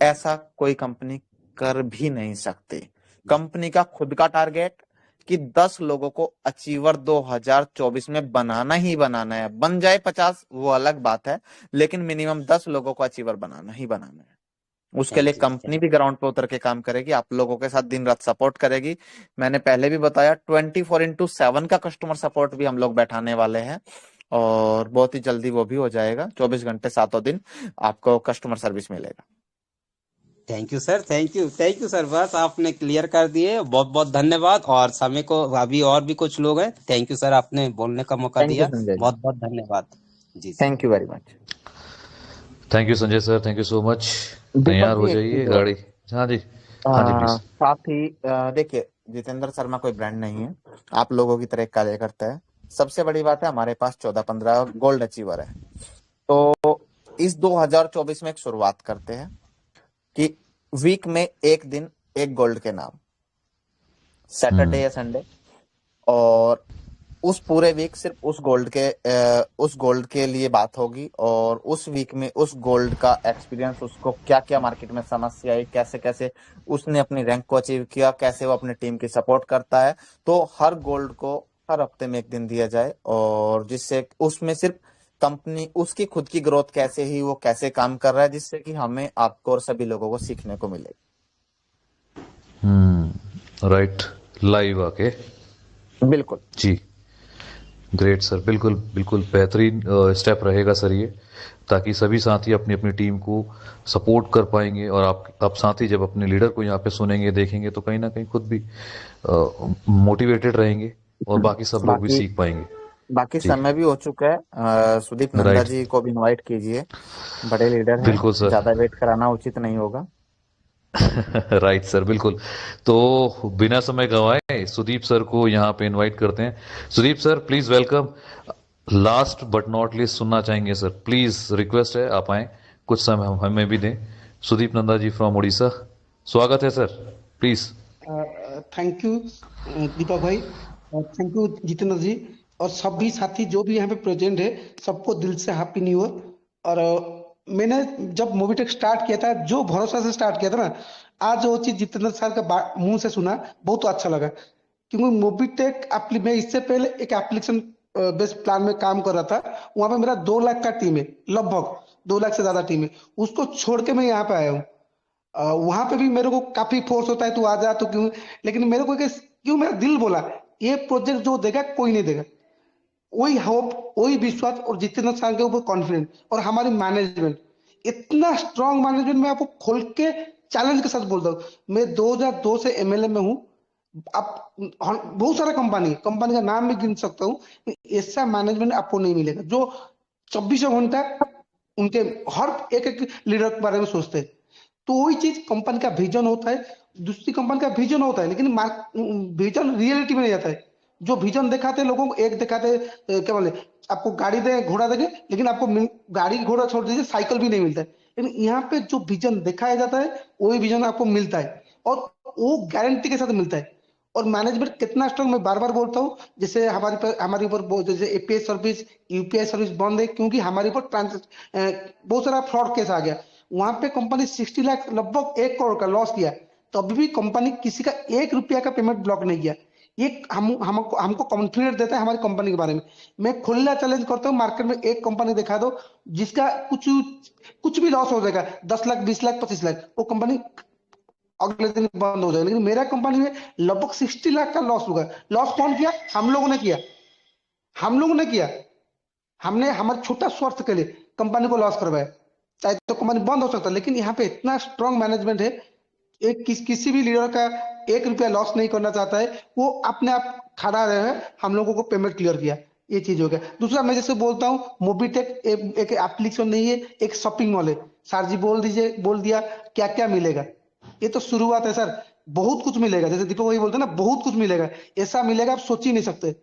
ऐसा कोई कंपनी कर भी नहीं सकती। कंपनी का खुद का टारगेट कि 10 लोगों को अचीवर 2024 में बनाना ही बनाना है। बन जाए 50 वो अलग बात है, लेकिन मिनिमम 10 लोगों को अचीवर बनाना ही बनाना है। उसके लिए थैंक यू कंपनी भी ग्राउंड पे उतर के काम करेगी, आप लोगों के साथ दिन रात सपोर्ट करेगी। मैंने पहले भी बताया 24/7 का कस्टमर सपोर्ट भी हम लोग बैठाने वाले हैं और बहुत ही जल्दी वो भी हो जाएगा। 24 घंटे 7 दिन आपको कस्टमर सर्विस मिलेगा। Thank you sir, thank you sir, बस आपने क्लियर कर दिए, बहुत बहुत धन्यवाद। और समय को अभी और भी कुछ लोग हैं, थैंक यू सर, आपने बोलने का मौका थैंक यू दिया, संजय जी, बहुत बहुत धन्यवाद जी sir. Thank you very much. Thank you Sanjay sir, thank you so much. Deepak तैयार जी हो एक जाइए चीज और, गाड़ी। हाँ जी, हाँ जी प्लीज। साथ ही देखिए जितेंद्र शर्मा कोई ब्रांड नहीं है, आप लोगों की तरह एक कार्यकर्ता है। सबसे बड़ी बात है हमारे पास 14-15 गोल्ड अचीवर है। तो इस 2024 में एक शुरुआत करते हैं कि वीक में एक दिन एक गोल्ड के नाम, सैटरडे या संडे, और उस पूरे वीक सिर्फ उस गोल्ड के लिए बात होगी और उस वीक में उस गोल्ड का एक्सपीरियंस, उसको क्या क्या मार्केट में समस्या आई, कैसे कैसे उसने अपनी रैंक को अचीव किया, कैसे वो अपने टीम की सपोर्ट करता है। तो हर गोल्ड को हर हफ्ते में एक दिन दिया जाए और जिससे उसमें सिर्फ कंपनी उसकी खुद की ग्रोथ कैसे ही वो कैसे काम कर रहा है, जिससे कि हमें आपको और सभी लोगों को सीखने को मिले। राइट, लाइव आके। बिल्कुल जी, ग्रेट सर, बिल्कुल बिल्कुल बेहतरीन स्टेप रहेगा सर ये, ताकि सभी साथी अपनी अपनी टीम को सपोर्ट कर पाएंगे। और आप साथी जब अपने लीडर को यहाँ पे सुनेंगे देखेंगे तो कहीं ना कहीं खुद भी मोटिवेटेड रहेंगे और बाकी सब लोग भी बाकी सीख पाएंगे। बाकी जी, समय भी हो चुका है। सुदीप नंदा राइट, जी को भी इनवाइट कीजिए, बड़े लीडर हैं, बिल्कुल सर। ज्यादा वेट कराना उचित नहीं होगा। राइट सर, बिल्कुल। तो बिना समय गंवाए सुदीप सर को यहाँ पे इनवाइट करते हैं। Sudeep sir please welcome. Last but not least सुनना चाहेंगे सर, प्लीज रिक्वेस्ट है आप आए, कुछ समय हमें भी दें। सुदीप नंदा जी फ्रॉम उड़ीसा, स्वागत है सर, प्लीज। थैंक यू दीपक भाई, थैंक यू जितेंद्र जी, और सभी साथी जो भी यहाँ पे प्रेजेंट है सबको दिल से हैप्पी न्यू ईयर। और मैंने जब मोबिटेक स्टार्ट किया था, जो भरोसा से स्टार्ट किया था ना, आज वो चीज जितेंद्र सर का मुंह से सुना, बहुत अच्छा लगा। क्योंकि मोबिटेक मैं इससे पहले एक एप्लीकेशन बेस्ड प्लान में काम कर रहा था, वहां पे मेरा 2 लाख का टीम है, लगभग 2 लाख से ज्यादा टीम है। उसको छोड़ के मैं यहाँ पे आया हूँ। वहां पे भी मेरे को काफी फोर्स होता है, तू आ जा तो क्यों, लेकिन मेरे को क्यों मेरा दिल बोला ये प्रोजेक्ट जो देगा कोई नहीं देगा। वही होप, वही विश्वास, और जितेंद्र सर के ऊपर कॉन्फिडेंस, और हमारी मैनेजमेंट इतना स्ट्रांग मैनेजमेंट। मैं आपको खोल के चैलेंज के साथ बोलता हूँ, मैं 2002 से एमएलए में हूँ। आप बहुत सारा कंपनी का नाम भी गिन सकता हूँ, ऐसा मैनेजमेंट आपको नहीं मिलेगा जो 24 घंटा उनके हर एक एक लीडर के बारे में सोचते हैं। तो वही चीज कंपनी का विजन होता है, दूसरी कंपनी का विजन होता है, लेकिन विजन रियलिटी में नहीं आता है। जो विजन दिखाते हैं लोगों को, एक दिखाते क्या बोले, आपको गाड़ी दे घोड़ा देंगे, लेकिन आपको गाड़ी घोड़ा छोड़ दीजिए साइकिल भी नहीं मिलता है। लेकिन यहाँ पे जो विजन दिखाया जाता है वही विजन आपको मिलता है, और वो गारंटी के साथ मिलता है। और मैनेजमेंट कितना स्ट्रांग, मैं बार बार बोलता हूँ, जैसे हमारे ऊपर जैसे एपीआई सर्विस, यूपीआई सर्विस बंद है क्योंकि हमारे ऊपर बहुत सारा फ्रॉड केस आ गया। वहां पे कंपनी 60 लाख, लगभग 1 करोड़ का लॉस किया, तो अभी भी कंपनी किसी का 1 रुपया का पेमेंट ब्लॉक नहीं किया। ये हमको कॉन्फिडेंस देता है हमारी कंपनी के बारे में। मैं खुला चैलेंज करता हूँ, मार्केट में एक कंपनी दिखा दो जिसका कुछ भी लॉस हो जाएगा, 10 लाख, 20 लाख, 25 लाख, वो कंपनी अगले दिन बंद हो जाएगा। लेकिन मेरा कंपनी में लगभग 60 लाख का लॉस हुआ। लॉस कौन किया? हम लोगों ने किया, हम लोगों ने किया। हमने हमारे छोटा स्वार्थ के लिए कंपनी को लॉस करवाया, चाहे तो कंपनी बंद हो सकता है, लेकिन यहाँ पे इतना स्ट्रांग मैनेजमेंट है, एक किसी भी लीडर का 1 रुपया लॉस नहीं करना चाहता है, वो अपने आप खड़ा रहे, हम लोगों को पेमेंट क्लियर किया। ये चीज हो गया। दूसरा, मैं जैसे बोलता हूँ, मोबीटेक एक एप्लीकेशन नहीं है, एक शॉपिंग मॉल है। सर जी बोल दिया क्या क्या मिलेगा। ये तो शुरुआत है सर, बहुत कुछ मिलेगा। जैसे दीपक वही बोलते हैं ना, बहुत कुछ मिलेगा, ऐसा मिलेगा आप सोच ही नहीं सकते।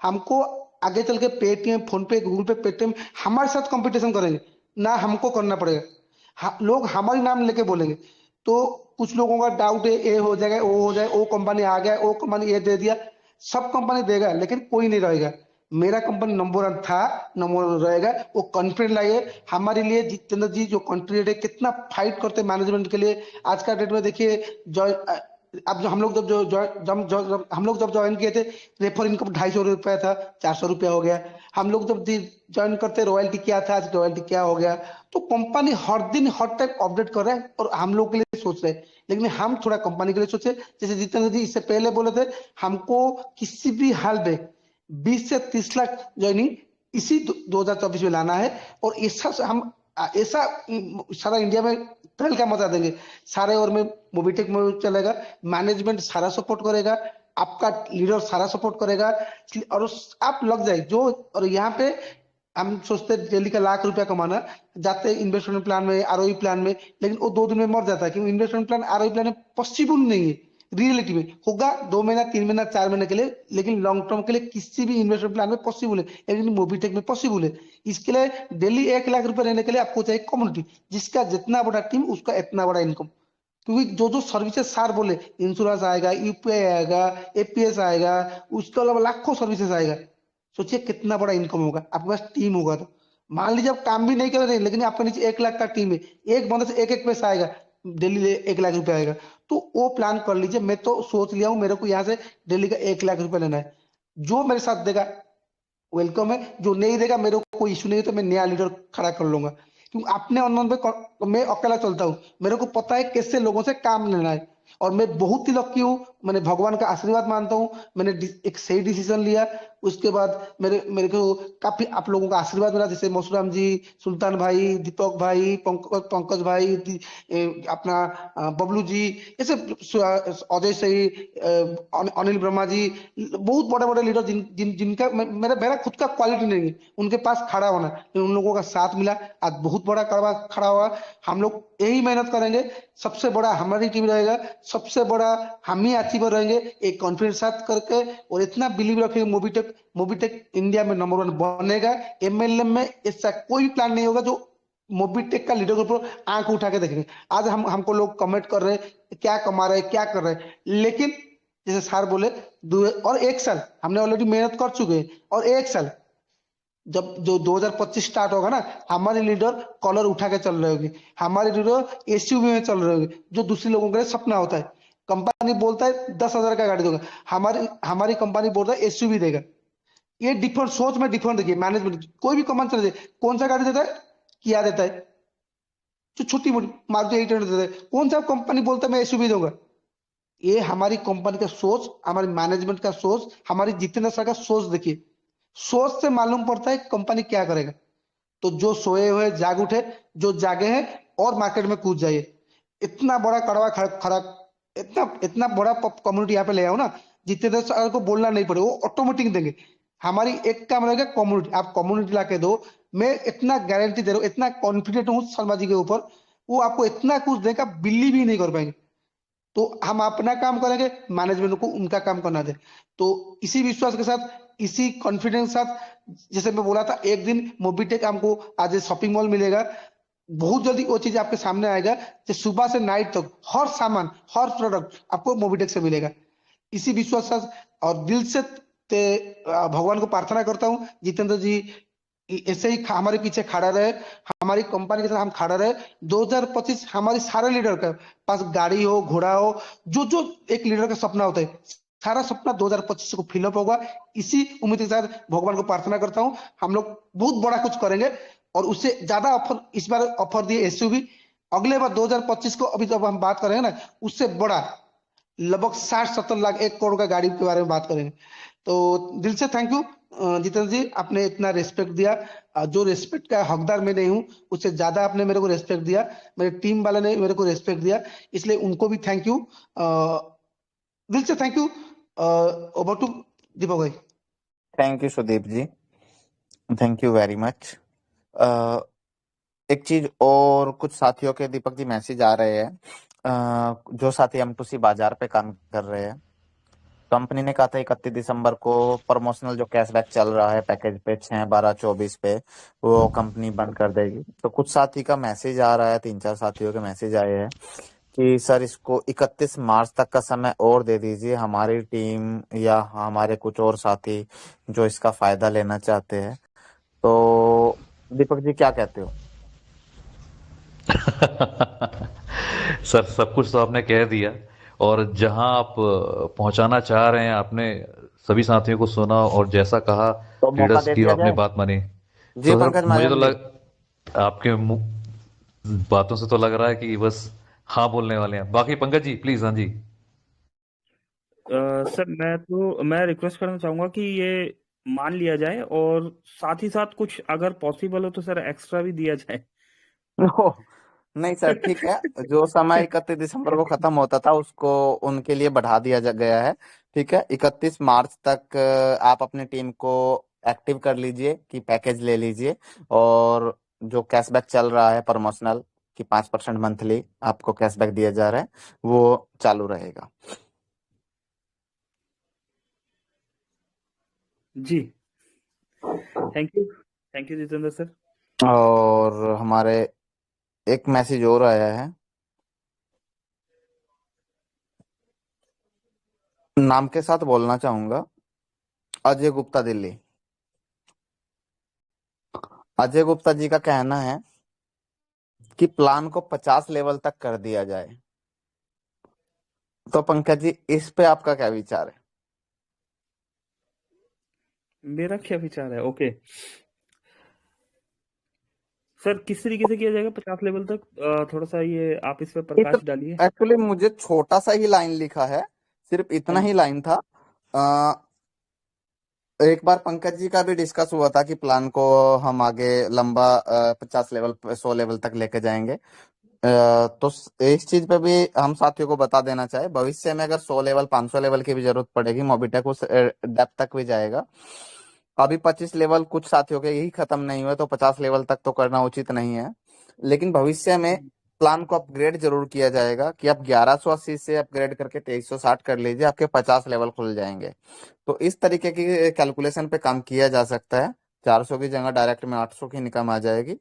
हमको आगे चल के पेटीएम, फोन पे, गूगल पे, पेटीएम हमारे साथ कंपटीशन करेंगे ना, हमको करना पड़ेगा। लोग हमारे नाम लेके बोलेंगे। तो कुछ लोगों का डाउट है, ये हो जाएगा, वो हो जाए, वो कंपनी आ गया, वो कंपनी ये दे दिया। सब कंपनी देगा लेकिन कोई नहीं रहेगा। मेरा कंपनी नंबर 1 था, नंबर 1 रहेगा। वो कॉन्फिडेंट लाइए हमारे लिए। जितेंद्र जी जो कंट्री कितना फाइट करते हैं मैनेजमेंट के लिए। आज का डेट में देखिए अब जो हम लोग जब हम लोग जब ज्वाइन किए थे, रेफर इनकम 250 रुपया था, 400 रुपया हो गया। हम लोग जब ज्वाइन करते रॉयल्टी क्या था, आज रॉयल्टी क्या हो गया। तो कंपनी हर दिन हर टाइम अपडेट कर रहा है और हम लोग के लिए सोच रहे हैं। लेकिन हम थोड़ा कंपनी के लिए सोचे। जैसे जितेंद्र जी इससे पहले बोले थे, हमको किसी भी हाल में 20 से 30 लाख ज्वाइनिंग इसी 2024 में लाना है। और ऐसा सारा इंडिया में ट्रेल का मजा देंगे। सारे और में मोबिटेक में चलेगा, मैनेजमेंट सारा सपोर्ट करेगा, आपका लीडर सारा सपोर्ट करेगा। और आप लग जाए जो। और यहाँ पे हम सोचते हैं डेली का लाख रुपया कमाना, जाते इन्वेस्टमेंट प्लान में, आरओई प्लान में, लेकिन वो 2 दिन में मर जाता है क्योंकि इन्वेस्टमेंट प्लान आरओई प्लान में पॉसिबल नहीं है। रियलिटी में होगा 2 महीना, 3 महीना, 4 महीने के लिए, लेकिन लॉन्ग टर्म के लिए किसी भी इन्वेस्टमेंट प्लान में पॉसिबल है, लेकिन मोबिटेक में पॉसिबल है। इसके लिए डेली 1 लाख रुपए लेने के लिए आपको चाहिए कम्युनिटी, जिसका जितना बड़ा टीम उसका इतना बड़ा इनकम। क्योंकि जो जो सर्विसेज सार बोले, इंश्योरेंस आएगा, यूपीआई आएगा, एपीएस आएगा, उसके अलावा लाखों सर्विसेज आएगा। सोचिए कितना बड़ा इनकम होगा आपके पास टीम होगा तो। मान लीजिए आप काम भी नहीं कर रहे लेकिन आपके नीचे 1 लाख का टीम है, एक बंदे से एक पैसा आएगा, डेली 1 लाख रुपया आएगा। तो वो प्लान कर लीजिए। मैं तो सोच लिया हूँ मेरे को यहाँ से डेली का 1 लाख रुपया लेना है। जो मेरे साथ देगा वेलकम है, जो नहीं देगा मेरे को कोई इशू नहीं है, तो मैं नया लीडर खड़ा कर लूंगा। क्योंकि अपने अननोन पे मैं अकेला चलता हूँ, मेरे को पता है कैसे लोगों से काम लेना है। और मैं बहुत ही लकी हूँ, मैंने भगवान का आशीर्वाद मानता हूँ। मैंने एक सही डिसीजन लिया, उसके बाद मेरे मेरे को काफी आप लोगों का आशीर्वाद मिला, जैसे मौसूराम जी, सुल्तान भाई, दीपक भाई, पंकज भाई, अपना बबलू जी, ऐसे अजय सही, अनिल ब्रह्मा जी, बहुत बड़े बड़े लीडर जिनका मेरा खुद का क्वालिटी नहीं है, उनके पास खड़ा होना, उन लोगों का साथ मिला, आज बहुत बड़ा कड़वा खड़ा हुआ। हम लोग यही मेहनत करेंगे, सबसे बड़ा हमारी टीम रहेगा, सबसे बड़ा हम ही अचीवर रहेंगे, एक कॉन्फिडेंस साथ करके। और इतना बिलीव रखेंगे मोबिटेक इंडिया में नंबर 1 बनेगा। एमएलएम में ऐसा कोई प्लान नहीं होगा जो मोबिटेक का लीडर के ऊपर आंख उठा के देखेंगे। आज हमको लोग कमेंट कर रहे हैं क्या कमा रहे हैं, क्या कर रहे हैं, लेकिन जैसे सर बोले और 1 साल हमने ऑलरेडी मेहनत कर चुके हैं। और 1 साल जब जो 2025 स्टार्ट होगा ना, हमारे लीडर कॉलर उठा के चल रहे होंगे, हमारे लीडर एसयूवी में चल रहे होंगे, जो दूसरे लोगों के लिए सपना होता है। कंपनी बोलता है 10,000 का गाड़ी दूंगा, हमारी कंपनी बोलता है एसयूवी देगा। ये डिफरेंट सोच में डिफरेंट देखिए। मैनेजमेंट कोई भी कंपनी चले जाए, कौन सा गाड़ी देता है, किया देता है, जो छोटी मोटी मारुति 800 देता है। कौन सा कंपनी बोलता है मैं एसयूवी दूंगा। ये हमारी कंपनी का सोच, हमारी मैनेजमेंट का सोच, हमारी जितेंद्र सर का सोच देखिए। सोच से मालूम पड़ता है कंपनी क्या करेगा। तो जो सोए हुए जाग उठे, जो जागे हैं और मार्केट में कूद जाइए। इतना बड़ा कड़वा खड़ा, इतना इतना बड़ा कम्युनिटी यहाँ पे ले आओ ना, जितेंद्र सर को बोलना नहीं पड़े, वो ऑटोमेटिक देंगे। हमारी एक काम रहेगा कम्युनिटी, आप कम्युनिटी ला के दो। मैं इतना गारंटी दे रहा हूँ, इतना कॉन्फिडेंट हूँ शर्मा जी के ऊपर, वो आपको इतना कुछ देगा बिलीव ही नहीं कर पाएंगे। तो हम अपना काम करेंगे, मैनेजमेंट को उनका काम करना दे। तो इसी विश्वास के साथ, इसी कॉन्फिडेंस के साथ, जैसे मैं बोला था एक दिन मोबिटेक हमको आज शॉपिंग मॉल मिलेगा, बहुत जल्दी वो चीज आपके सामने आएगा। कि सुबह से नाइट तक हर सामान, हर प्रोडक्ट आपको मोबिटेक से मिलेगा। इसी विश्वास के साथ और दिल से भगवान को प्रार्थना करता हूँ जितेंद्र जी ऐसे ही हमारे पीछे खड़ा रहे, हमारी कंपनी के साथ हम खड़ा रहे। 2025 हमारे सारे लीडर के पास गाड़ी हो, घोड़ा हो, जो जो एक लीडर का सपना होता है, सारा सपना 2025 को फिलअप होगा। इसी उम्मीद के साथ भगवान को प्रार्थना करता हूँ, हम लोग बहुत बड़ा कुछ करेंगे। और उससे ज्यादा ऑफर इस बार ऑफर दिए एसयूवी, अगले बार 2025 को अभी जब हम बात करेंगे ना, उससे बड़ा लगभग 60-70 लाख 1 करोड़ का गाड़ी के बारे में बात करेंगे। तो दिल से थैंक यू जितेंद्र जी, आपने इतना रेस्पेक्ट दिया। जो रेस्पेक्ट का हकदार मैं नहीं हूँ, उससे ज्यादा आपने मेरे को रेस्पेक्ट दिया, मेरे टीम वाले ने मेरे को रेस्पेक्ट दिया, इसलिए उनको भी थैंक यू, दिल से thank you. Over to Deepak भाई। Thank you Sudeep ji, thank you very much. एक चीज और, कुछ साथियों के दीपक जी मैसेज आ रहे हैं, जो साथी M2C बाजार पे काम कर रहे हैं। कंपनी ने कहा था 31 दिसंबर को प्रमोशनल जो कैशबैक चल रहा है पैकेज पे 6, 12, 24 पे, वो कंपनी बंद कर देगी। तो कुछ साथी का मैसेज आ रहा है, 3-4 साथियों के मैसेज आए हैं कि सर इसको 31 मार्च तक का समय और दे दीजिए, हमारी टीम या हमारे कुछ और साथी जो इसका फायदा लेना चाहते हैं। तो दीपक जी क्या कहते हो? सर सब कुछ तो आपने कह दिया, और जहां आप पहुंचाना चाह रहे हैं आपने सभी साथियों को सुना, और जैसा कहा तो मौका लीडर्स दे की दिया आपने जाए। बात मानी। जी तो सर पंकज मुझे तो महाजन जी। आपके बातों से तो लग रहा है कि बस हाँ बोलने वाले हैं। बाकी पंकज जी प्लीज। हाँ जी। सर मैं रिक्वेस्ट करना चाहूंगा कि ये मान लिया जाए, और साथ ही साथ कुछ अगर पॉसिबल हो तो सर एक्स्ट्रा भी दिया जाए। ओह, नहीं सर ठीक है, जो समय 31 दिसंबर को खत्म होता था उसको उनके लिए बढ़ा दिया गया है। ठीक है, 31 मार्च तक आप अपनी टीम को एक्टिव कर लीजिए कि पैकेज ले लीजिए, और जो कैशबैक चल रहा है प्रमोशनल कि 5% मंथली आपको कैशबैक दिया जा रहा है वो चालू रहेगा। जी, थैंक यू जितेंद्र सर। और हमारे एक मैसेज और आया है, नाम के साथ बोलना चाहूंगा, अजय गुप्ता दिल्ली। अजय गुप्ता जी का कहना है कि प्लान को 50 लेवल तक कर दिया जाए। तो पंकज जी इस पे आपका क्या विचार है? मेरा क्या विचार है? ओके सर, किस तरीके से किया जाएगा 50 लेवल तक? थोड़ा सा ये आप इस पे प्रकाश डालिए। एक्चुअली मुझे छोटा सा ही लाइन लिखा है, सिर्फ इतना ही लाइन था। एक बार पंकज जी का भी डिस्कस हुआ था कि प्लान को हम आगे लंबा 50 लेवल 100 लेवल तक लेके जाएंगे। तो इस चीज पे भी हम साथियों को बता देना चाहे, भविष्य में अगर 100 लेवल 500 लेवल की भी जरूरत पड़ेगी, मोबिटेक उस डेप्थ तक भी जाएगा। अभी 25 लेवल कुछ साथियों के यही खत्म नहीं हुए, तो 50 लेवल तक तो करना उचित नहीं है। लेकिन भविष्य में प्लान को अपग्रेड जरूर किया जाएगा कि आप 1180 से अपग्रेड करके 2360 कर लीजिए, आपके 50 लेवल खुल जाएंगे। तो इस तरीके की कैलकुलेशन पे काम किया जा सकता है। 400 की जगह डायरेक्ट में 800 की इनकम आ जाएगी।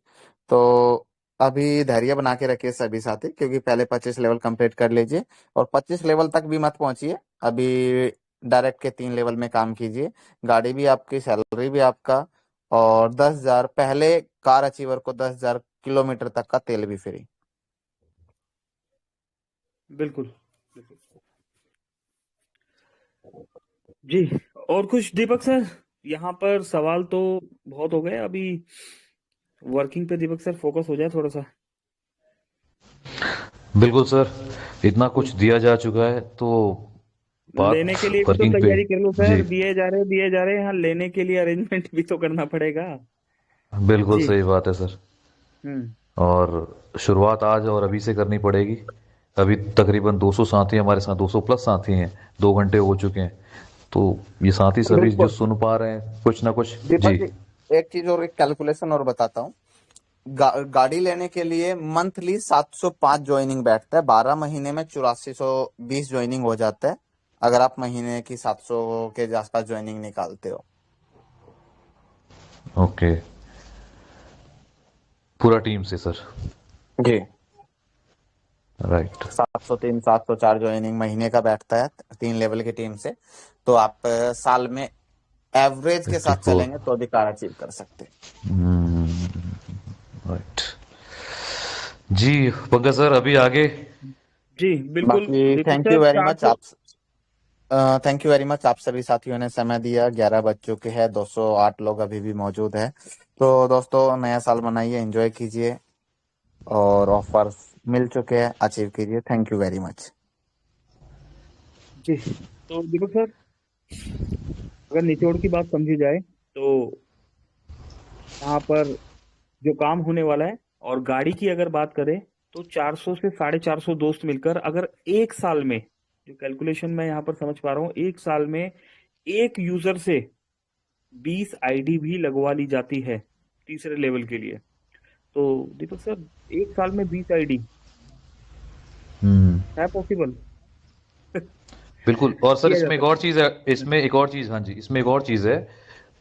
तो अभी धैर्य बना के रखिए सभी साथी, क्योंकि पहले 25 लेवल कंप्लीट कर लीजिए, और 25 लेवल तक भी मत पहुंचिए, अभी डायरेक्ट के 3 लेवल में काम कीजिए। गाड़ी भी आपकी, सैलरी भी आपका, और 10,000 पहले कार अचीवर को 10,000 किलोमीटर तक का तेल भी फ्री। बिल्कुल जी। और कुछ दीपक सर? यहाँ पर सवाल तो बहुत हो गए, अभी वर्किंग पे दीपक सर फोकस हो जाए थोड़ा सा। बिल्कुल सर, इतना कुछ दिया जा चुका है तो बात लेने के लिए भी तो वर्किंग पे। तैयारी कर लो सर, जी दिए जा रहे हैं, यहाँ लेने के लिए अरेंजमेंट भी तो करना पड़ेगा। बिल्कुल जी। सही बात है सर। हम्म। और शुरुआत आज और अभी से करनी पड़ेगी। अभी तकरीबन 200 साथी हमारे साथ, 200 प्लस साथी हैं, 2 घंटे हो चुके हैं। तो ये साथी सभी जो बिल्कुल सुन पा रहे हैं कुछ ना कुछ। दीपक जी जी, एक चीज और, एक कैलकुलेशन और बताता हूँ। गाड़ी लेने के लिए मंथली 705 ज्वाइनिंग बैठता है, 12 महीने में 8420 ज्वाइनिंग हो जाता है, अगर आप महीने की 700 के आसपास ज्वाइनिंग निकालते हो। ओके, पूरा टीम से सर। जी, राइट। 703 704 ज्वाइनिंग महीने का बैठता है 3 लेवल की टीम से। तो आप साल में एवरेज के साथ 54। चलेंगे तो भी कार अचीव कर सकते हैं। राइट जी। पंकज सर अभी आगे। जी बिल्कुल बाकी Deepak thank you sir, very much 400। आप थैंक यू वेरी मच, आप सभी साथियों ने समय दिया। 11 बज चुके हैं, 208 लोग अभी भी मौजूद है। तो दोस्तों नया साल मनाइए, एंजॉय कीजिए, और ऑफर्स मिल चुके हैं, अचीव कीजिए। Thank you very much. जी, तो दीपक सर अगर निचोड़ की बात समझी जाए तो यहाँ पर जो काम होने वाला है, और गाड़ी की अगर बात करें तो 400 से 450 दोस्त मिलकर अगर एक साल में, जो कैलकुलेशन मैं यहाँ पर समझ पा रहा हूँ, एक साल में एक यूजर से 20 आईडी भी लगवा ली जाती है तीसरे लेवल के लिए। तो दीपक सर एक साल में 20 आईडी है पॉसिबल? बिल्कुल। और सर किया जा इसमें एक और सकता चीज है, इसमें एक और चीज, हाँ जी इसमें एक और चीज है।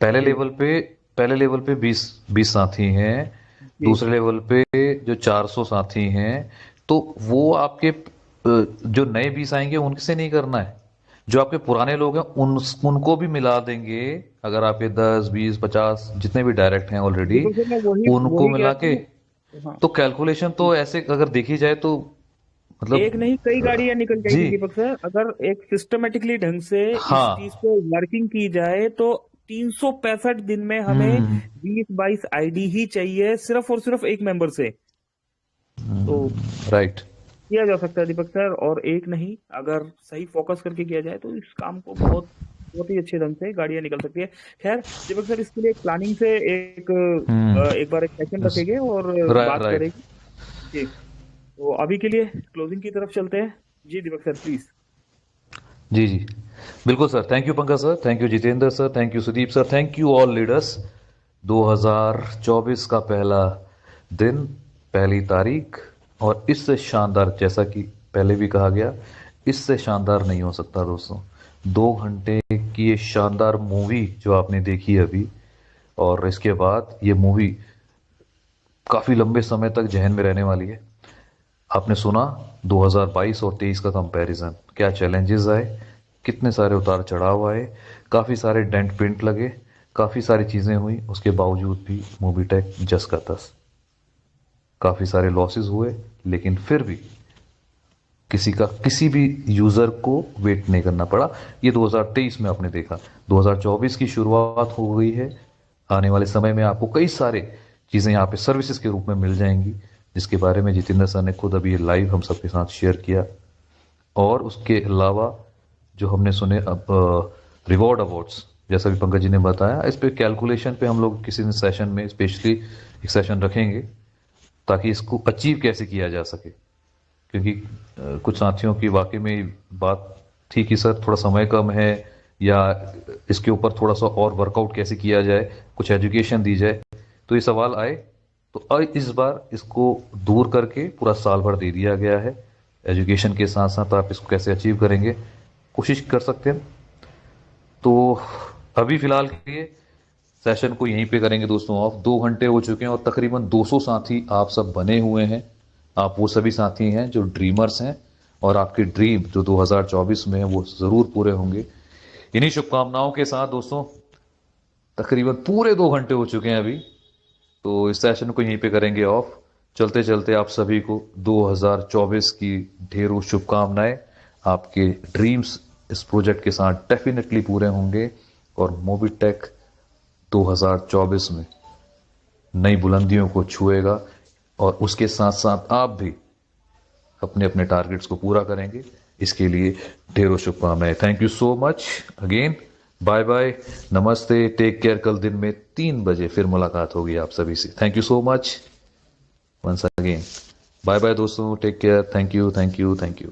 पहले जी लेवल पे 20 साथी हैं, जी दूसरे लेवल पे जो 400 साथी हैं, तो वो आपके जो नए 20 आएंगे उनसे नहीं करना है, जो आपके पुराने लोग हैं उनको भी मिला देंगे। अगर आपके 10 20 50 जितने भी डायरेक्ट हैं ऑलरेडी, दीपक सर मैं वही उनको वही कह मिला रहा के, हूँ। हाँ, तो कैलकुलेशन तो ऐसे अगर देखी जाए तो मतलब एक नहीं कई गाड़ियां निकल जी जाएगी दीपक सर, अगर एक सिस्टमेटिकली ढंग से इस चीज हाँ। पे वर्किंग की जाए तो 365 दिन में हमें हम्म 20-22 आईडी ही चाहिए, सिर्फ और सिर्फ एक मेंबर से। तो राइट। किया जा सकता है दीपक सर, और एक नहीं, अगर सही फोकस करके किया जाए तो इस काम को बहुत बहुत ही अच्छे ढंग से गाड़ियां निकल सकती है। खैर दीपक सर, इसके लिए एक प्लानिंग से एक बार एक सेशन रखेंगे और राइट बात राइट। करेंगे जी। तो अभी के लिए क्लोजिंग की तरफ चलते हैं जी दीपक सर, प्लीज। जी जी बिल्कुल sir. Thank you Pankaj sir, thank you Jitendra sir, thank you Sudeep sir, thank you all leaders. 2024 का पहला दिन, पहली तारीख, और इससे शानदार, जैसा कि पहले भी कहा गया, इससे शानदार नहीं हो सकता दोस्तों। 2 घंटे की ये शानदार मूवी जो आपने देखी अभी, और इसके बाद ये मूवी काफ़ी लंबे समय तक जहन में रहने वाली है। आपने सुना 2022 और 23 का कंपैरिजन, क्या चैलेंजेस आए, कितने सारे उतार चढ़ाव आए, काफ़ी सारे डेंट पेंट लगे, काफ़ी सारी चीज़ें हुई, उसके बावजूद भी मोबीटेक जस का तस। काफ़ी सारे लॉसेस हुए, लेकिन फिर भी किसी भी यूज़र को वेट नहीं करना पड़ा। ये 2023 में आपने देखा। 2024 की शुरुआत हो गई है। आने वाले समय में आपको कई सारे चीज़ें यहाँ पे सर्विसेज के रूप में मिल जाएंगी, जिसके बारे में जितेंद्र सर ने खुद अभी लाइव हम सबके साथ शेयर किया। और उसके अलावा जो हमने सुने अब रिवॉर्ड अवार्ड्स, जैसा भी पंकज जी ने बताया, इस पे कैलकुलेशन पे हम लोग किसी सेशन में स्पेशली एक सेशन रखेंगे, ताकि इसको अचीव कैसे किया जा सके। क्योंकि कुछ साथियों की वाकई में बात थी कि सर थोड़ा समय कम है, या इसके ऊपर थोड़ा सा और वर्कआउट कैसे किया जाए, कुछ एजुकेशन दी जाए। तो ये सवाल आए, तो इस बार इसको दूर करके पूरा साल भर दे दिया गया है। एजुकेशन के साथ साथ आप इसको कैसे अचीव करेंगे, कोशिश कर सकते हैं। तो अभी फिलहाल के लिए सेशन को यहीं पे करेंगे दोस्तों ऑफ। 2 घंटे हो चुके हैं और तकरीबन 200 साथी आप सब बने हुए हैं। आप वो सभी साथी हैं जो ड्रीमर्स हैं, और आपके ड्रीम जो 2024 में है वो जरूर पूरे होंगे। इन्हीं शुभकामनाओं के साथ दोस्तों, तकरीबन पूरे 2 घंटे हो चुके हैं अभी, तो इस सेशन को यहीं पे करेंगे ऑफ। चलते चलते आप सभी को 2024 की ढेरों शुभकामनाएं। आपके ड्रीम्स इस प्रोजेक्ट के साथ डेफिनेटली पूरे होंगे, और मोबीटेक 2024 में नई बुलंदियों को छुएगा, और उसके साथ साथ आप भी अपने अपने टारगेट्स को पूरा करेंगे। इसके लिए ढेरों शुभकामनाएं। Thank you so much again. Bye bye, नमस्ते, टेक केयर। कल दिन में 3 बजे फिर मुलाकात होगी आप सभी से। Thank you so much once again. Bye bye दोस्तों, take care. Thank you thank you thank you.